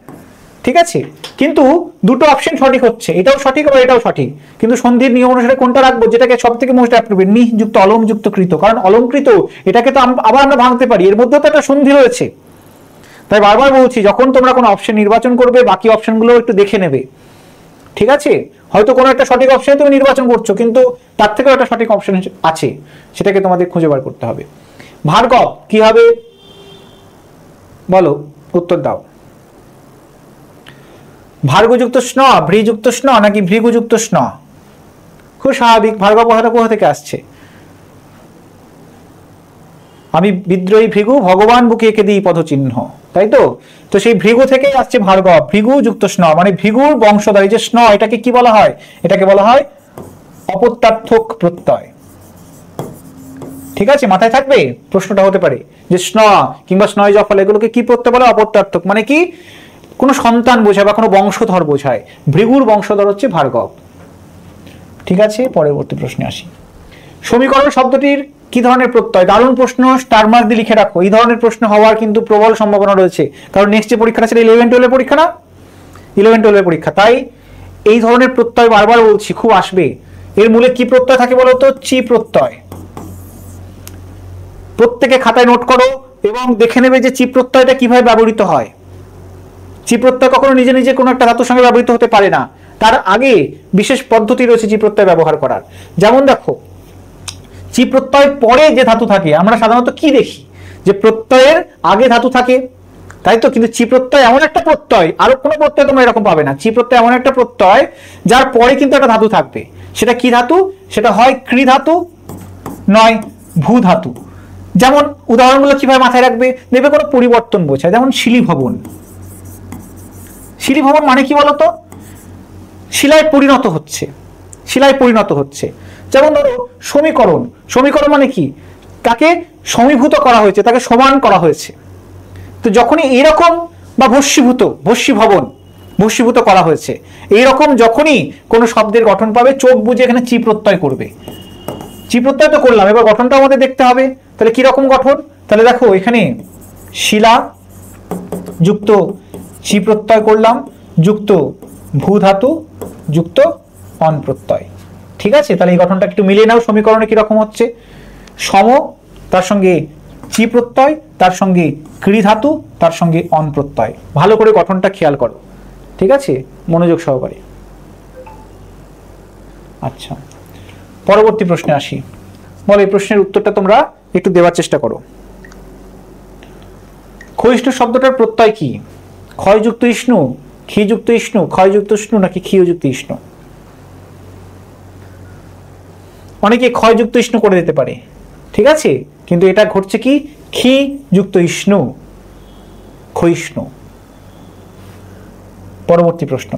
ঠিক আছে? কিন্তু দুটো অপশন সঠিক হচ্ছে, এটাও সঠিক আবার এটাও সঠিক, কিন্তু সন্ধির নিয়ম অনুসারে কোনটা রাখবো যেটাকে সব থেকে মোস্ট অ্যাপ্রোপ্রিয়েট? নিযুক্ত অলংযুক্ত কৃত। কারণ অলঙ্কৃত এটাকে তো আবার আমরা ভাঙতে পারি, এর মধ্যেও তো একটা সন্ধি রয়েছে। তাই বারবার বলছি, যখন তোমরা কোনো অপশন নির্বাচন করবে বাকি অপশনগুলো একটু দেখে নেবে, ঠিক আছে? হয়তো কোনো একটা সঠিক অপশনে তুমি নির্বাচন করছো কিন্তু তার থেকেও একটা সঠিক অপশন আছে, সেটাকে তোমাদের খুঁজে বার করতে হবে। ভার্গব কি হবে? বলো, উত্তর দাও। ভার্গযুক্ত স্ন, ভ্রীযুক্ত স্ন নাকি ভৃগুযুক্ত স্ন? খুব স্বাভাবিক, ভার্গব কথাটা কোথা থেকে আসছে? আমি বিদ্রোহী ভৃগু, ভগবান বুকে এঁকে দিই পদচিহ্ন, তাই তো? তো সেই ভৃগু থেকে আসছে ভার্গব, ভৃগু যুক্ত স্ন, মানে ভৃগুর বংশধর। এই যে স্ন, এটাকে কি বলা হয়? এটাকে বলা হয় অপত্যার্থক প্রত্যয়, ঠিক আছে? মাথায় থাকবে, প্রশ্নটা হতে পারে যে স্ন কিংবা স্নয় জফল এগুলোকে কি প্রত্যয় বলে? অপত্যার্থক, মানে কি? কোনো সন্তান বোঝায় বা কোনো বংশধর বোঝায়। ভৃগুর বংশধর হচ্ছে ভার্গব, ঠিক আছে? পরবর্তী প্রশ্নে আসি। সমীকরণ শব্দটির কি ধরনের প্রত্যয়? দারুণ প্রশ্ন, স্টার মার্ক দিয়ে লিখে রাখো। এই ধরনের প্রশ্ন হওয়ার কিন্তু প্রবল সম্ভাবনা রয়েছে, কারণ নেক্সট যে পরীক্ষাটা ছিল 11-12 পরীক্ষা না, 11-12 পরীক্ষা, তাই এই ধরনের প্রত্যয় বারবার বলছি খুব আসবে। এর মূলে কি প্রত্যয় থাকে বলো তো? চি প্রত্যয়। প্রত্যেকে খাতায় নোট করো এবং দেখে নেবে যে চি প্রত্যয়টা কিভাবে ব্যবহৃত হয়। চি প্রত্যয় কখনো নিজে নিজে কোনো একটা ধাতুর সঙ্গে ব্যবহৃত হতে পারে না, তার আগে বিশেষ পদ্ধতি রয়েছে চি প্রত্যয় ব্যবহার করার। যেমন দেখো, চি প্রত্যয় পরে যে ধাতু থাকে আমরা সাধারণত কি দেখি? যে প্রত্যয়ের আগে ধাতু থাকে, তাই তো? কিন্তু চি প্রত্যয় এমন একটা প্রত্যয়, আরো কোনো প্রত্যয় তোমরা এরকম পাবে না। চি প্রত্যয় এমন একটা প্রত্যয় যার পরে কিন্তু একটা ধাতু থাকবে। সেটা কি ধাতু? সেটা হয় ক্রি ধাতু নয় ভূ ধাতু। যেমন উদাহরণগুলো কিভাবে মাথায় রাখবে, দেখবে কোনো পরিবর্তন বোঝায়, যেমন শিলীভবন। শিলীভবন মানে কি বলতো, শিলায় পরিণত হচ্ছে, শিলায় পরিণত হচ্ছে। যেমন ধরো সমীকরণ, সমীকরণ মানে কি, তাকে সমীভূত করা হয়েছে, তাকে সমান করা হয়েছে। তো যখনই এইরকম, বা ভস্মীভূত, ভস্মীভবন, ভস্মীভূত করা হয়েছে, এইরকম যখনই কোনো শব্দের গঠন পাবে চোখ বুঝে এখানে চি প্রত্যয় করবে। চি প্রত্যয় তো করলাম, এবার গঠনটা আমাদের দেখতে হবে। তাহলে কিরকম গঠন, তাহলে দেখো এখানে শিলা যুক্ত চি প্রত্যয় করলাম, যুক্ত ভূ ধাতু, যুক্ত অন প্রত্যয়। ঠিক আছে, তাহলে এই গঠনটা একটু মিলিয়ে নাও। সমীকরণে কিরকম হচ্ছে, সম, তার সঙ্গে চি প্রত্যয়, তার সঙ্গে ক্রি ধাতু, তার সঙ্গে অন প্রত্যয়। ভালো করে গঠনটা খেয়াল করো, ঠিক আছে, মনোযোগ সহকারে। আচ্ছা, পরবর্তী প্রশ্নে আসি। বলো এই প্রশ্নের উত্তরটা তোমরা একটু দেওয়ার চেষ্টা করো। ক্ষয়িষ্ণু শব্দটার প্রত্যয় কি, ক্ষয়যুক্ত ইষ্ণু, ক্ষীযুক্ত ইষ্ণু, ক্ষয়যুক্ত ইষ্ণু নাকি ক্ষীয়যুক্ত ইষ্ণু? অনেকে ক্ষয়যুক্ত ইষ্ণু করে দিতে পারে, ঠিক আছে, কিন্তু এটা ঘটছে কি ক্ষীযুক্ত ইষ্ণু, ক্ষয়িষ্ণু। পরবর্তী প্রশ্ন,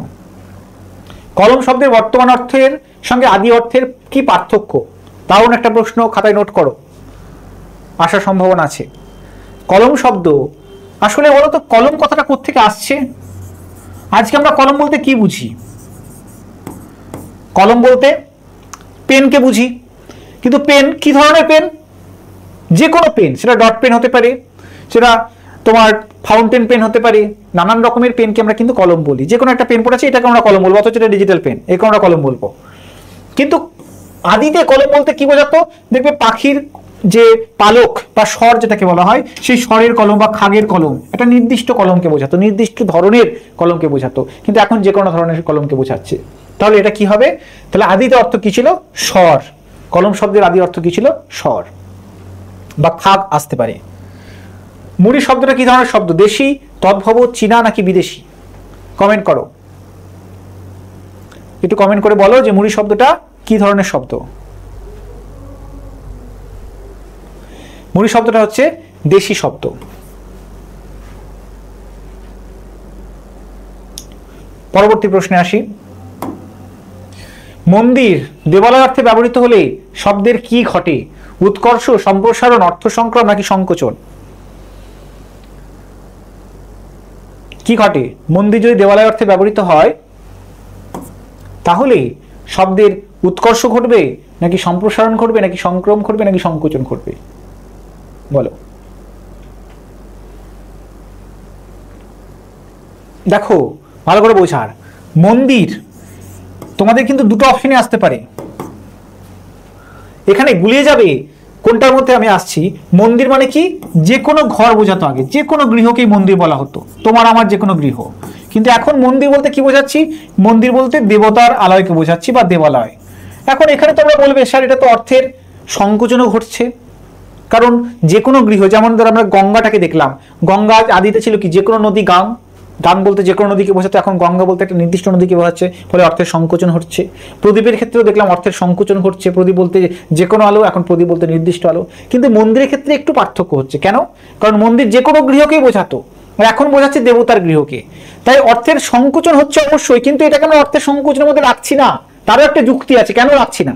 কলম শব্দের বর্তমান অর্থের সঙ্গে আদি অর্থের কি পার্থক্য? দারুণ একটা প্রশ্ন, খাতায় নোট করো, আসার সম্ভাবনা আছে। কলম শব্দ আসলে বলো তো, কলম কথাটা কোত্থেকে আসছে? আজকে আমরা কলম বলতে কি বুঝি? কলম বলতে পেনকে বুঝি, কিন্তু পেন কি ধরনের পেন? যে কোনো পেন, সেটা ডট পেন হতে পারে, সেটা তোমার ফাউন্টেন পেন হতে পারে, নানান রকমের পেনকে আমরা কিন্তু কলম বলি। যে কোনো একটা পেন পড়েছে এটাকে আমরা কলম বলবো, অথচ এটা ডিজিটাল পেন, একে আমরা কলম বলবো। কিন্তু আদিতে কলম বলতে কি বোঝাতো? দেখবে পাখির যে পালক বা স্বর যেটাকে বলা হয়, সেই স্বরের কলম বা খাগের কলম, একটা নির্দিষ্ট কলমকে বোঝাতো, নির্দিষ্ট ধরনের কলমকে বোঝাতো। কিন্তু এখন যে কোনো ধরনের কলমকে বোঝাচ্ছে। তাহলে এটা কি হবে? তাহলে আদিতে অর্থ কি ছিল? স্বর। কলম শব্দের আদি অর্থ কি ছিল? স্বর বা খাগ আসতে পারে। মুড়ি শব্দটা কি ধরনের শব্দ? দেশি, তদ্ভব, চীনা নাকি বিদেশি? কমেন্ট করো, একটু কমেন্ট করে বলো যে মুড়ি শব্দটা কি ধরনের শব্দ। মুড়ি শব্দটা হচ্ছে দেশি শব্দ। পরবর্তী প্রশ্নে আসি। মন্দির দেবালয় অর্থে ব্যবহৃত হলে শব্দের কি ঘটে? উৎকর্ষ, সম্প্রসারণ, অর্থ সংক্রম নাকি সংকোচন? কি ঘটে? মন্দির যদি দেবালয় অর্থে ব্যবহৃত হয় তাহলে শব্দের উৎকর্ষ ঘটবে নাকি সম্প্রসারণ ঘটবে নাকি সংক্রম ঘটবে নাকি সংকোচন ঘটবে? বলো। দেখো ভালো করে বোঝার, মন্দির তোমাদের কিন্তু দুটো অপশনে আসতে পারে, এখানে গুলিয়ে যাবে কোনটার মধ্যে আমি আসছি। মন্দির মানে কি? যে কোনো ঘর বোঝাতো, আগে যে কোনো গৃহকেই মন্দির বলা হতো, তোমার আমার যে কোনো গৃহ। কিন্তু এখন মন্দির বলতে কি বোঝাচ্ছি? মন্দির বলতে দেবতার আলয়কে বোঝাচ্ছি বা দেবালয়। এখন এখানে তোমরা বলবে স্যার এটা তো অর্থের সংকোচনও ঘটছে, কারণ যে কোনো গৃহ, যেমন ধর আমরা গঙ্গাটাকে দেখলাম, গঙ্গা আদিতে ছিল কি? যে কোনো নদী, গাং, গাং বলতে যে কোনো নদীকে বোঝাতো, এখন গঙ্গা বলতে একটা নির্দিষ্ট নদীকে বোঝাচ্ছে, ফলে অর্থের সংকোচন হচ্ছে। প্রদীপের ক্ষেত্রেও দেখলাম অর্থের সংকোচন ঘটছে, প্রদীপ বলতে যে কোনো আলো, এখন প্রদীপ বলতে নির্দিষ্ট আলো। কিন্তু মন্দিরের ক্ষেত্রে একটু পার্থক্য হচ্ছে, কেন? কারণ মন্দির যে কোনো গৃহকেই বোঝাতো, এখন বোঝাচ্ছে দেবতার গৃহকে, তাই অর্থের সংকোচন হচ্ছে অবশ্যই। কিন্তু এটাকে আমরা অর্থের সংকোচনের মধ্যে রাখছি না, তারও একটা যুক্তি আছে কেন রাখছি না।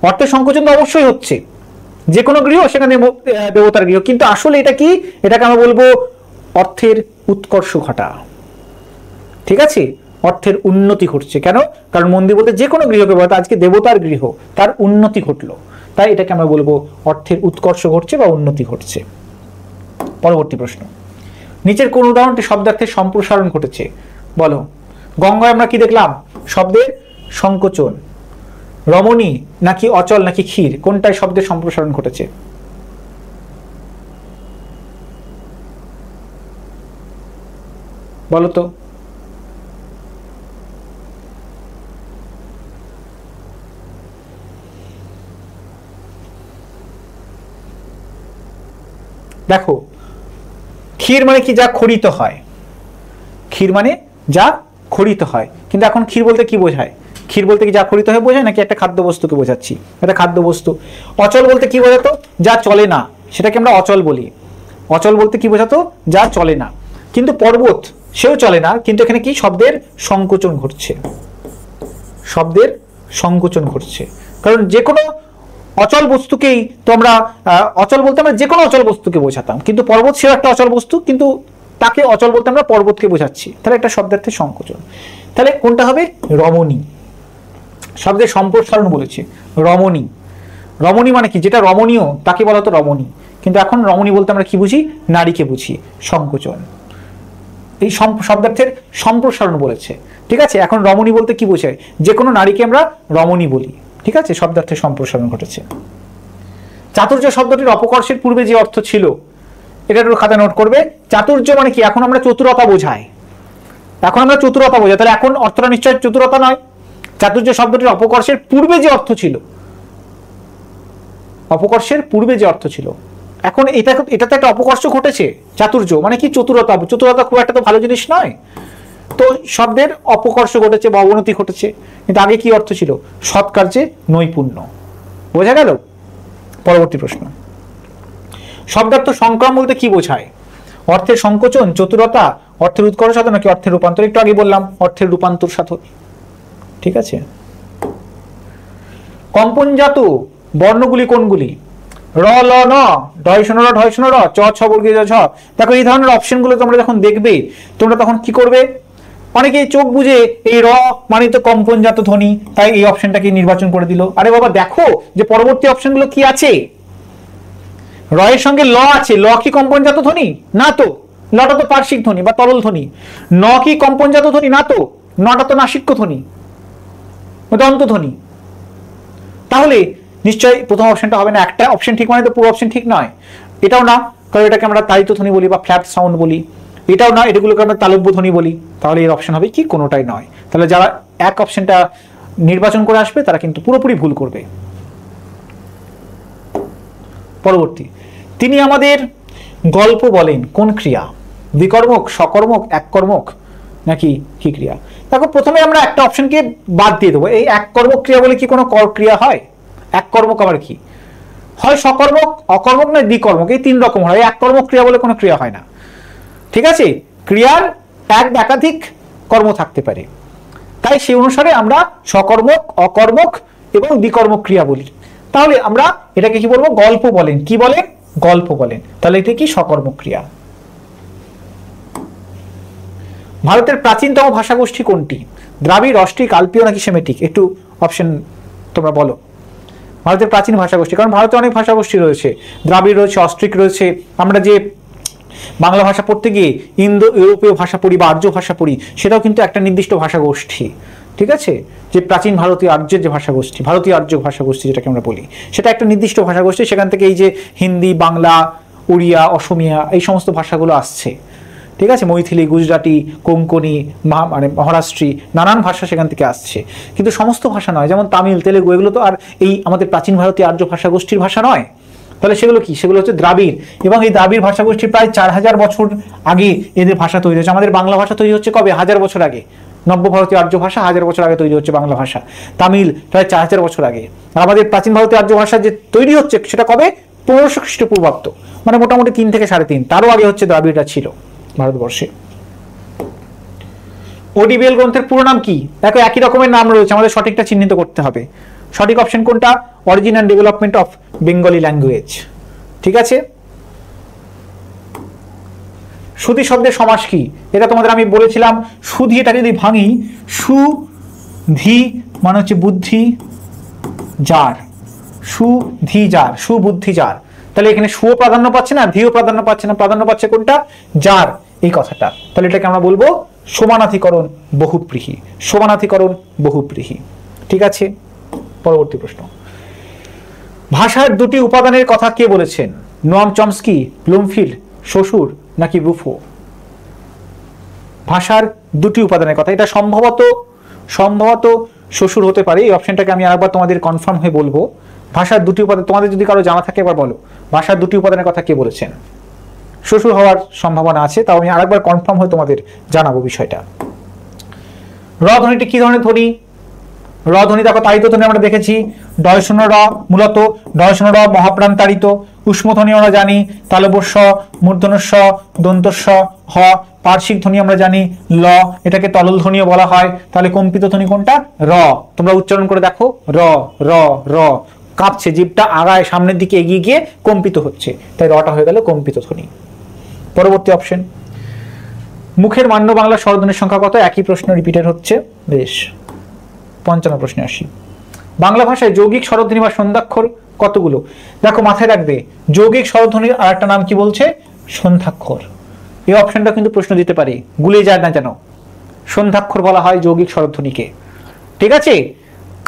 অর্থের সংকোচন তো অবশ্যই হচ্ছে, যে কোনো গৃহ সেখানে দেবতার গৃহ, কিন্তু আসলে এটা কি? এটাকে আমরা বলবো অর্থের উৎকর্ষ ঘটা, ঠিক আছে, অর্থের উন্নতি ঘটছে। কেন? কারণ মন্দির বলতে যে কোনো গৃহকে বলতে, আজকে দেবতার গৃহ, তার উন্নতি ঘটলো, তাই এটাকে আমরা বলবো অর্থের উৎকর্ষ ঘটছে বা উন্নতি ঘটছে। পরবর্তী প্রশ্ন, নিচের কোন উদাহরণটি শব্দার্থের সম্প্রসারণ ঘটেছে? বলো। গঙ্গায় আমরা কি দেখলাম? শব্দের সংকোচন। রমণী নাকি অচল নাকি ক্ষীর, কোনটায় শব্দের সম্প্রসারণ ঘটেছে? বলো তো। দেখো, ক্ষীর মানে কি? যা খরিত হয়। ক্ষীর মানে যা খরিত হয়, কিন্তু এখন ক্ষীর বলতে কি বোঝায়? ক্ষীর বলতে কি যা খরিত হয়ে বোঝায় নাকি একটা খাদ্যবস্তুকে বোঝাচ্ছি? একটা খাদ্যবস্তু। অচল বলতে কি বোঝাতো? যা চলে না, সেটাকে আমরা অচল বলি। অচল বলতে কি বোঝাতো? যা চলে না। কিন্তু পর্বত সেও চলে না, কিন্তু এখানে কি শব্দের সংকোচন ঘটছে, শব্দের সংকোচন ঘটছে। কারণ যে কোনো অচল বস্তুকেই তো আমরা অচল বলতে আমরা যে কোনো অচল বস্তুকে বোঝাতাম, কিন্তু পর্বত সেও একটা অচল বস্তু, কিন্তু তাকে অচল বলতে আমরা পর্বতকে বোঝাচ্ছি। তাহলে একটা শব্দার্থের সংকোচন। তাহলে কোনটা হবে? রমণী। শব্দের সম্প্রসারণ বলেছে, রমণী। রমণী মানে কি? যেটা রমণীয় তাকে বলা হতো রমণী, কিন্তু এখন রমণী বলতে আমরা কি বুঝি? নারীকে বুঝি। সংকোচন, এই শব্দার্থের সম্প্রসারণ বলেছে। ঠিক আছে, এখন রমণী বলতে কি বোঝায়? যে কোনো নারীকে আমরা রমণী বলি। ঠিক আছে, শব্দার্থের সম্প্রসারণ ঘটেছে। চাতুর্য শব্দটির অপকর্ষের পূর্বে যে অর্থ ছিল, এটা একটু খাতা নোট করবে। চাতুর্য মানে কি? এখন আমরা চতুরতা বোঝাই, এখন আমরা চতুরতা বোঝাই। তাহলে এখন অর্থটা নিশ্চয় চতুরতা নয়। চাতুর্য শব্দটির অপকর্ষের পূর্বে যে অর্থ ছিল, অপকর্ষের পূর্বে যে অর্থ ছিল, এখন এটাতে একটা অপকর্ষ ঘটেছে। চাতুর্য মানে কি? চতুরতা। চতুরতা খুব একটা তো ভালো জিনিস নয়, তো শব্দের অপকর্ষ ঘটেছে বা অবনতি ঘটেছে। কিন্তু আগে কি অর্থ ছিল? সৎকার্যে নৈপুণ্য। বোঝা গেল? পরবর্তী প্রশ্ন, শব্দার্থ সংক্রম বলতে কি বোঝায়? অর্থের সংকোচন, চতুরতা, অর্থের উৎকর্ষ সাধন নাকি অর্থের রূপান্তর? একটু আগে বললাম অর্থের রূপান্তর সাধন। ঠিক আছে, কম্পনজাত বর্ণগুলি কোনগুলি? র, ল, ন, ঢয়শন র, ঢয়শন র, চ, ছ বর্গীয় ঝ। দেখো এই ধরনের অপশনগুলো তোমরা যখন দেখবে, তোমরা তখন কি করবে? অনেকে চোখ বুঝে এই র মানে তো কম্পনজাত ধ্বনি, তাই এই অপশনটাকে নির্বাচন করে দিল। আরে বাবা দেখো যে পরবর্তী অপশনগুলো কি আছে। র এর সঙ্গে ল আছে, ল কি কম্পনজাত ধ্বনি? না তো, লটা তো পার্শ্বিক ধ্বনি বা তরল ধ্বনি। ন কি কম্পনজাত ধ্বনি? না তো, নটা তো নাসিক্য ধ্বনি, দন্ত ধ্বনি। তাহলে নিশ্চয়ই প্রথম অপশনটা হবে না। একটা অপশন ঠিক মানে তো পুরো অপশন ঠিক নয়। এটাও না, কারণ এটাকে আমরা তাড়িত ধ্বনি বলি বা ফ্ল্যাট সাউন্ড বলি। এটাও না, এটাগুলোকে আমরা তালব্য ধ্বনি বলি। তাহলে এর অপশন হবে কি? কোনোটাই নয়। তাহলে যারা এক অপশনটা নির্বাচন করে আসবে তারা কিন্তু পুরোপুরি ভুল করবে। পরবর্তী, তিনি আমাদের গল্প বলেন কোন ক্রিয়া? বিকর্মক, সকর্মক, এককর্মক নাকি কি ক্রিয়া? দেখো প্রথমে আমরা একটা অপশনকে বাদ দিয়ে দেবো। এই এককর্মক ক্রিয়া বলে কি কোনো ক্রিয়া হয়? এককর্মক আবার কি হয়? সকর্মক, অকর্মক না দ্বিকর্মক, এই তিন রকম হয়। এককর্মক ক্রিয়া বলে কোনো ক্রিয়া হয় না। ঠিক আছে, ক্রিয়ার এক একাধিক কর্ম থাকতে পারে, তাই সেই অনুসারে আমরা সকর্মক, অকর্মক এবং দ্বিকর্মক ক্রিয়া বলি। তাহলে আমরা এটাকে কি বলবো? গল্প বলেন। কি বলেন? গল্প বলেন। তাহলে এটা কি? সকর্মক ক্রিয়া। ভারতের প্রাচীনতম ভাষাগোষ্ঠী কোনটি? দ্রাবিড়, অস্ট্রিক, আলপীয় নাকি সেমেটিক? একটু অপশন তোমরা বলো। ভারতের প্রাচীন ভাষাগোষ্ঠী, কারণ ভারতে অনেক ভাষাগোষ্ঠী রয়েছে, দ্রাবিড় রয়েছে, অস্ট্রিক রয়েছে। আমরা যে বাংলা ভাষা পড়তে গিয়ে ইন্দো ইউরোপীয় ভাষা পড়ি বা আর্য ভাষা পড়ি, সেটাও কিন্তু একটা নির্দিষ্ট ভাষাগোষ্ঠী। ঠিক আছে, যে প্রাচীন ভারতীয় আর্যের যে ভাষাগোষ্ঠী, ভারতীয় আর্য ভাষাগোষ্ঠী যেটাকে আমরা বলি, সেটা একটা নির্দিষ্ট ভাষাগোষ্ঠী। সেখান থেকে এই যে হিন্দি, বাংলা, উড়িয়া, অসমিয়া এই সমস্ত ভাষাগুলো আসছে। ঠিক আছে, মৈথিলি, গুজরাটি, কোঙ্কনি, মানে মহারাষ্ট্রী, নানান ভাষা সেখান থেকে আসছে। কিন্তু সমস্ত ভাষা নয়, যেমন তামিল, তেলেগু, এগুলো তো আর এই আমাদের প্রাচীন ভারতীয় আর্য ভাষাগোষ্ঠীর ভাষা নয়। তাহলে সেগুলো কি? সেগুলো হচ্ছে দ্রাবিড়। এবং এই দ্রাবিড় ভাষাগোষ্ঠী প্রায় 4000 বছর আগে এদের ভাষা তৈরি হয়েছে। আমাদের বাংলা ভাষা তৈরি হচ্ছে কবে? 1000 বছর আগে। নব্য ভারতীয় আর্য ভাষা 1000 বছর আগে তৈরি হচ্ছে বাংলা ভাষা। তামিল প্রায় 4000 বছর আগে। আর আমাদের প্রাচীন ভারতীয় আর্য ভাষা যে তৈরি হচ্ছে সেটা কবে? 1500 খ্রিস্টপূর্বাব্দ, মানে মোটামুটি 3 থেকে 3.5। তারও আগে হচ্ছে দ্রাবিড়টা ছিল ভারতবর্ষে। ওডিবিএল গ্রন্থের পুরো নাম কি? দেখো একই রকমের নাম রয়েছে, আমাদের সঠিকটা চিহ্নিত করতে হবে। সঠিক অপশন কোনটা? Origin and development of Bengali language. ঠিক আছে, সুধি শব্দের সমাস কি? এটা তোমাদের আমি বলেছিলাম। সুধি, এটা যদি ভাঙি, সুধি মানে হচ্ছে বুদ্ধি যার, সুধি যার, সুবুদ্ধি যার। তাহলে এখানে সুও প্রাধান্য পাচ্ছে না, ধিও প্রাধান্য পাচ্ছে না, প্রাধান্য পাচ্ছে কোনটা? যার, এই কথাটা। তাহলে এটাকে আমরা বলবো সমানাধিকরণ বহুব্রীহি। সমানাধিকরণ বহুব্রীহি। ঠিক আছে, পরবর্তী প্রশ্ন, ভাষার দুটি উপাদানের কথা কে বলেছেন? নোয়াম চমস্কি, ব্লুমফিল্ড, শ্বশুর নাকি রুফো? ভাষার দুটি উপাদানের কথা, এটা সম্ভবত শ্বশুর হতে পারে। এই অপশনটাকে আমি আরেকবার তোমাদের কনফার্ম হয়ে বলবো। ভাষার দুটি উপাদান, তোমাদের যদি কারো জানা থাকে এবার বলো, ভাষার দুটি উপাদানের কথা কে বলেছেন? শ্বশুর হওয়ার সম্ভাবনা আছে, তাও আমি আরেকবার কনফার্ম হয়ে তোমাদের জানাবো বিষয়টা। র ধ্বনিটি কি ধরনের ধ্বনি? র ধ্বনি দেখো তাড়িত ধ্বনি আমরা দেখেছি, ডয়শূন্য র মূলত ডয়শূন্য র মহাপ্রাণ তাড়িত। উষ্ম ধ্বনি আমরা জানি তালবস্য মূর্ধন্যস্ব দন্তস্ব হ। পার্শ্বিক ধ্বনি আমরা জানি ল, এটাকে তলল ধ্বনিও বলা হয়। তাহলে কম্পিত ধ্বনি কোনটা? র। তোমরা উচ্চারণ করে দেখো, র র র, কাঁপছে, জিভটা আগায় সামনের দিকে এগিয়ে গিয়ে কম্পিত হচ্ছে, তাই রটা হয়ে গেল কম্পিত ধ্বনি। পরবর্তী অপশন, মুখের মান্য বাংলা স্বরধ্বনির সংখ্যা কত? একই প্রশ্ন রিপিটেড হচ্ছে। বেশ, 55 প্রশ্নে আসি। বাংলা ভাষায় যৌগিক স্বরধ্বনি বা সন্ধ্যাক্ষর কতগুলো? দেখো মাথায় রাখবে, যৌগিক স্বরধ্বনির আর একটা নাম কি বলছে? সন্ধ্যাক্ষর। এই অপশনটা কিন্তু প্রশ্ন দিতে পারে, গুলিয়ে যায় না যেন। সন্ধ্যাক্ষর বলা হয় যৌগিক স্বরধ্বনিকে, ঠিক আছে?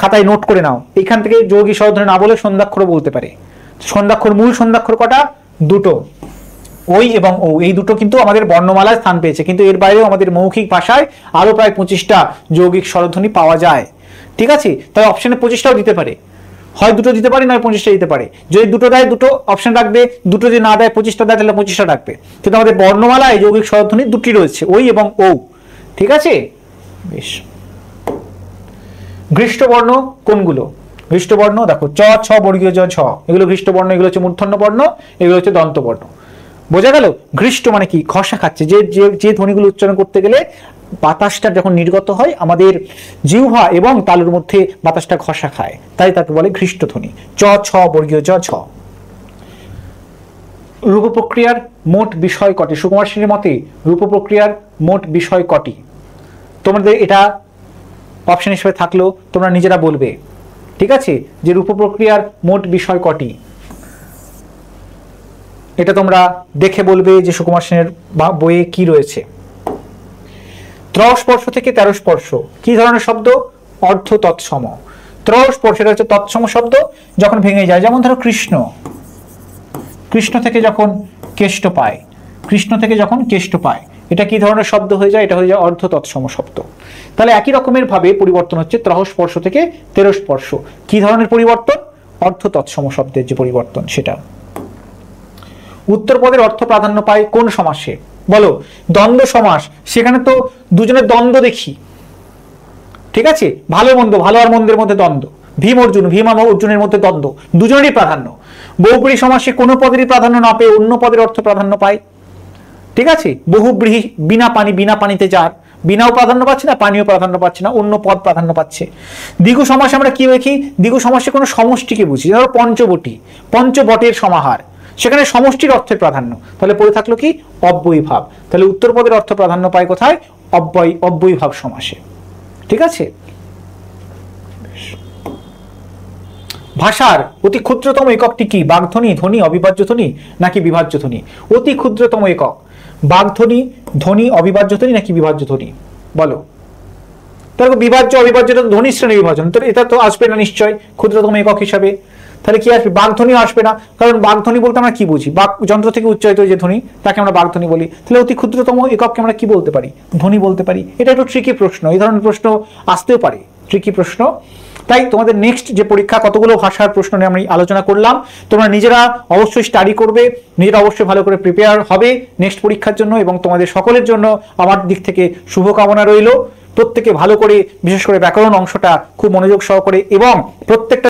খাতায় নোট করে নাও, এখান থেকে যৌগিক স্বরধ্বনি না বলে সন্ধ্যাক্ষর বলতে পারে। সন্ধ্যাক্ষর, মূল সন্ধ্যাক্ষর কটা? দুটো, ওই এবং ও, এই দুটো কিন্তু আমাদের বর্ণমালায় স্থান পেয়েছে, কিন্তু এর বাইরেও আমাদের মৌখিক ভাষায় আরো প্রায় 25টা যৌগিক স্বরধ্বনি পাওয়া যায়, ঠিক আছে? তাই অপশনে 25টাও দিতে পারে, হয় দুটো দিতে পারে নয় 25টা দিতে পারে। যদি দুটো দেয় দুটো অপশন রাখবে, দুটো যদি না দেয় 25টা দেয় তাহলে 25টা রাখবে। কিন্তু আমাদের বর্ণমালায় যৌগিক স্বরধ্বনি দুটি রয়েছে, ওই এবং ও, ঠিক আছে? বেশ, ঘৃষ্টবর্ণ কোনগুলো? ঘৃষ্টবর্ণ দেখো চ ছ বর্গীয় জ ছ, এগুলো ঘৃষ্টবর্ণ, এগুলো হচ্ছে মূর্ধন্য বর্ণ, এগুলো হচ্ছে দন্তবর্ণ। বোঝা গেল? ঘৃষ্ট মানে কি? খসা খাচ্ছে, যে যে ধ্বনিগুলো উচ্চারণ করতে গেলে বাতাসটা যখন নির্গত হয় আমাদের জিহ্বা এবং তালুর মধ্যে বাতাসটা খসা খায়, তাই তাকে বলে ঘৃষ্ট ধ্বনি। চ ছ বর্গীয় জ ছ। রূপ প্রক্রিয়ার মোট বিষয় কটি? সুকুমার সেনের মতে রূপ প্রক্রিয়ার মোট বিষয় কটি? তোমাদের এটা অপশন হিসেবে থাকলো, তোমরা নিজেরা বলবে, ঠিক আছে, যে রূপ প্রক্রিয়ার মোট বিষয় কটি। এটা তোমরা দেখে বলবে যে সুকুমার সেনের বইয়ে কি রয়েছে। ত্রস্পর্শ থেকে 13 স্পর্শ কি ধরনের শব্দ? অর্ধ তৎসম। ত্রস্পর্শ এটা হচ্ছে তৎসম শব্দ, যখন ভেঙে যায়, যেমন ধরো কৃষ্ণ, কৃষ্ণ থেকে যখন কেষ্ট পায়, কৃষ্ণ থেকে যখন কেষ্ট পায়, এটা কি ধরনের শব্দ হয়ে যায়? এটা হয়ে যায় অর্ধ তৎসম শব্দ। তাহলে একই রকমের ভাবে পরিবর্তন হচ্ছে ত্রস্পর্শ থেকে 13 স্পর্শ, কি ধরনের পরিবর্তন? অর্ধ তৎসম শব্দের যে পরিবর্তন সেটা। উত্তরপদের অর্থ প্রাধান্য পায় কোন সমাসে? বলো। দ্বন্দ্ব সমাস, সেখানে তো দুজনের দ্বন্দ্ব দেখি, ঠিক আছে? ভালো মন্দ, ভালো আর মন্দের মধ্যে দ্বন্দ্ব, ভীম অর্জুন, ভীম আর অর্জুনের মধ্যে দ্বন্দ্ব, দুজনেরই প্রাধান্য। বহুব্রীহি সমাসে কোনো পদেরই প্রাধান্য না পেয়ে অন্য পদের অর্থ প্রাধান্য পায়, ঠিক আছে? বহুব্রীহি, বিনা পানি, বিনা পানিতে যার, বিনাও প্রাধান্য পাচ্ছে না, পানিও প্রাধান্য পাচ্ছে না, অন্য পদ প্রাধান্য পাচ্ছে। দ্বিগু সমাসে আমরা কি দেখি? দ্বিগু সমাসে কোনো সমষ্টিকে বুঝি, ধরো পঞ্চবটি, পঞ্চবটের সমাহার, সেখানে সমষ্টির অর্থের প্রাধান্য, তাহলে পড়ে থাকলো কি? অব্যয়ীভাব। তাহলে উত্তর পদের অর্থ প্রাধান্য পায় কোথায়? অব্যয়ীভাব সমাসে, ঠিক আছে? ভাষার অতি ক্ষুদ্রতম এককটি কি? বাগধ্বনি, ধ্বনি, অবিভাজ্য ধ্বনি নাকি বিভাজ্য ধ্বনি? অতি ক্ষুদ্রতম একক, বাগধ্বনি, ধ্বনি, অবিভাজ্য ধ্বনি নাকি বিভাজ্য ধ্বনি? বলো। দেখো বিভাজ্য অবিভাজ্য ধ্বনি শ্রেণী বিভাজন, তো এটা তো আসবে না নিশ্চয় ক্ষুদ্রতম একক হিসাবে। তাহলে কি আসবে? বাগধ্বনি আসবে না, কারণ বাগধ্বনি বলতে আমরা কি বুঝি? বাক যন্ত্র থেকে উচ্চারিত যে ধ্বনি তাকে আমরা বাগধ্বনি বলি। তাহলে অতি ক্ষুদ্রতম একককে আমরা কি বলতে পারি? ধ্বনি বলতে পারি। এটা একটু ট্রিকি প্রশ্ন, এই ধরনের প্রশ্ন আসতেও পারে, ট্রিকি প্রশ্ন। তাই তোমাদের নেক্সট যে পরীক্ষা, কতগুলো ভাষার প্রশ্ন নিয়ে আমি আলোচনা করলাম, তোমরা নিজেরা অবশ্যই স্টাডি করবে, নিজেরা অবশ্যই ভালো করে প্রিপেয়ার হবে নেক্সট পরীক্ষার জন্য, এবং তোমাদের সকলের জন্য আমার দিক থেকে শুভকামনা রইল। প্রত্যেকে ভালো করে, বিশেষ করে ব্যাকরণ অংশটা খুব মনোযোগ সহকারে এবং প্রত্যেকটা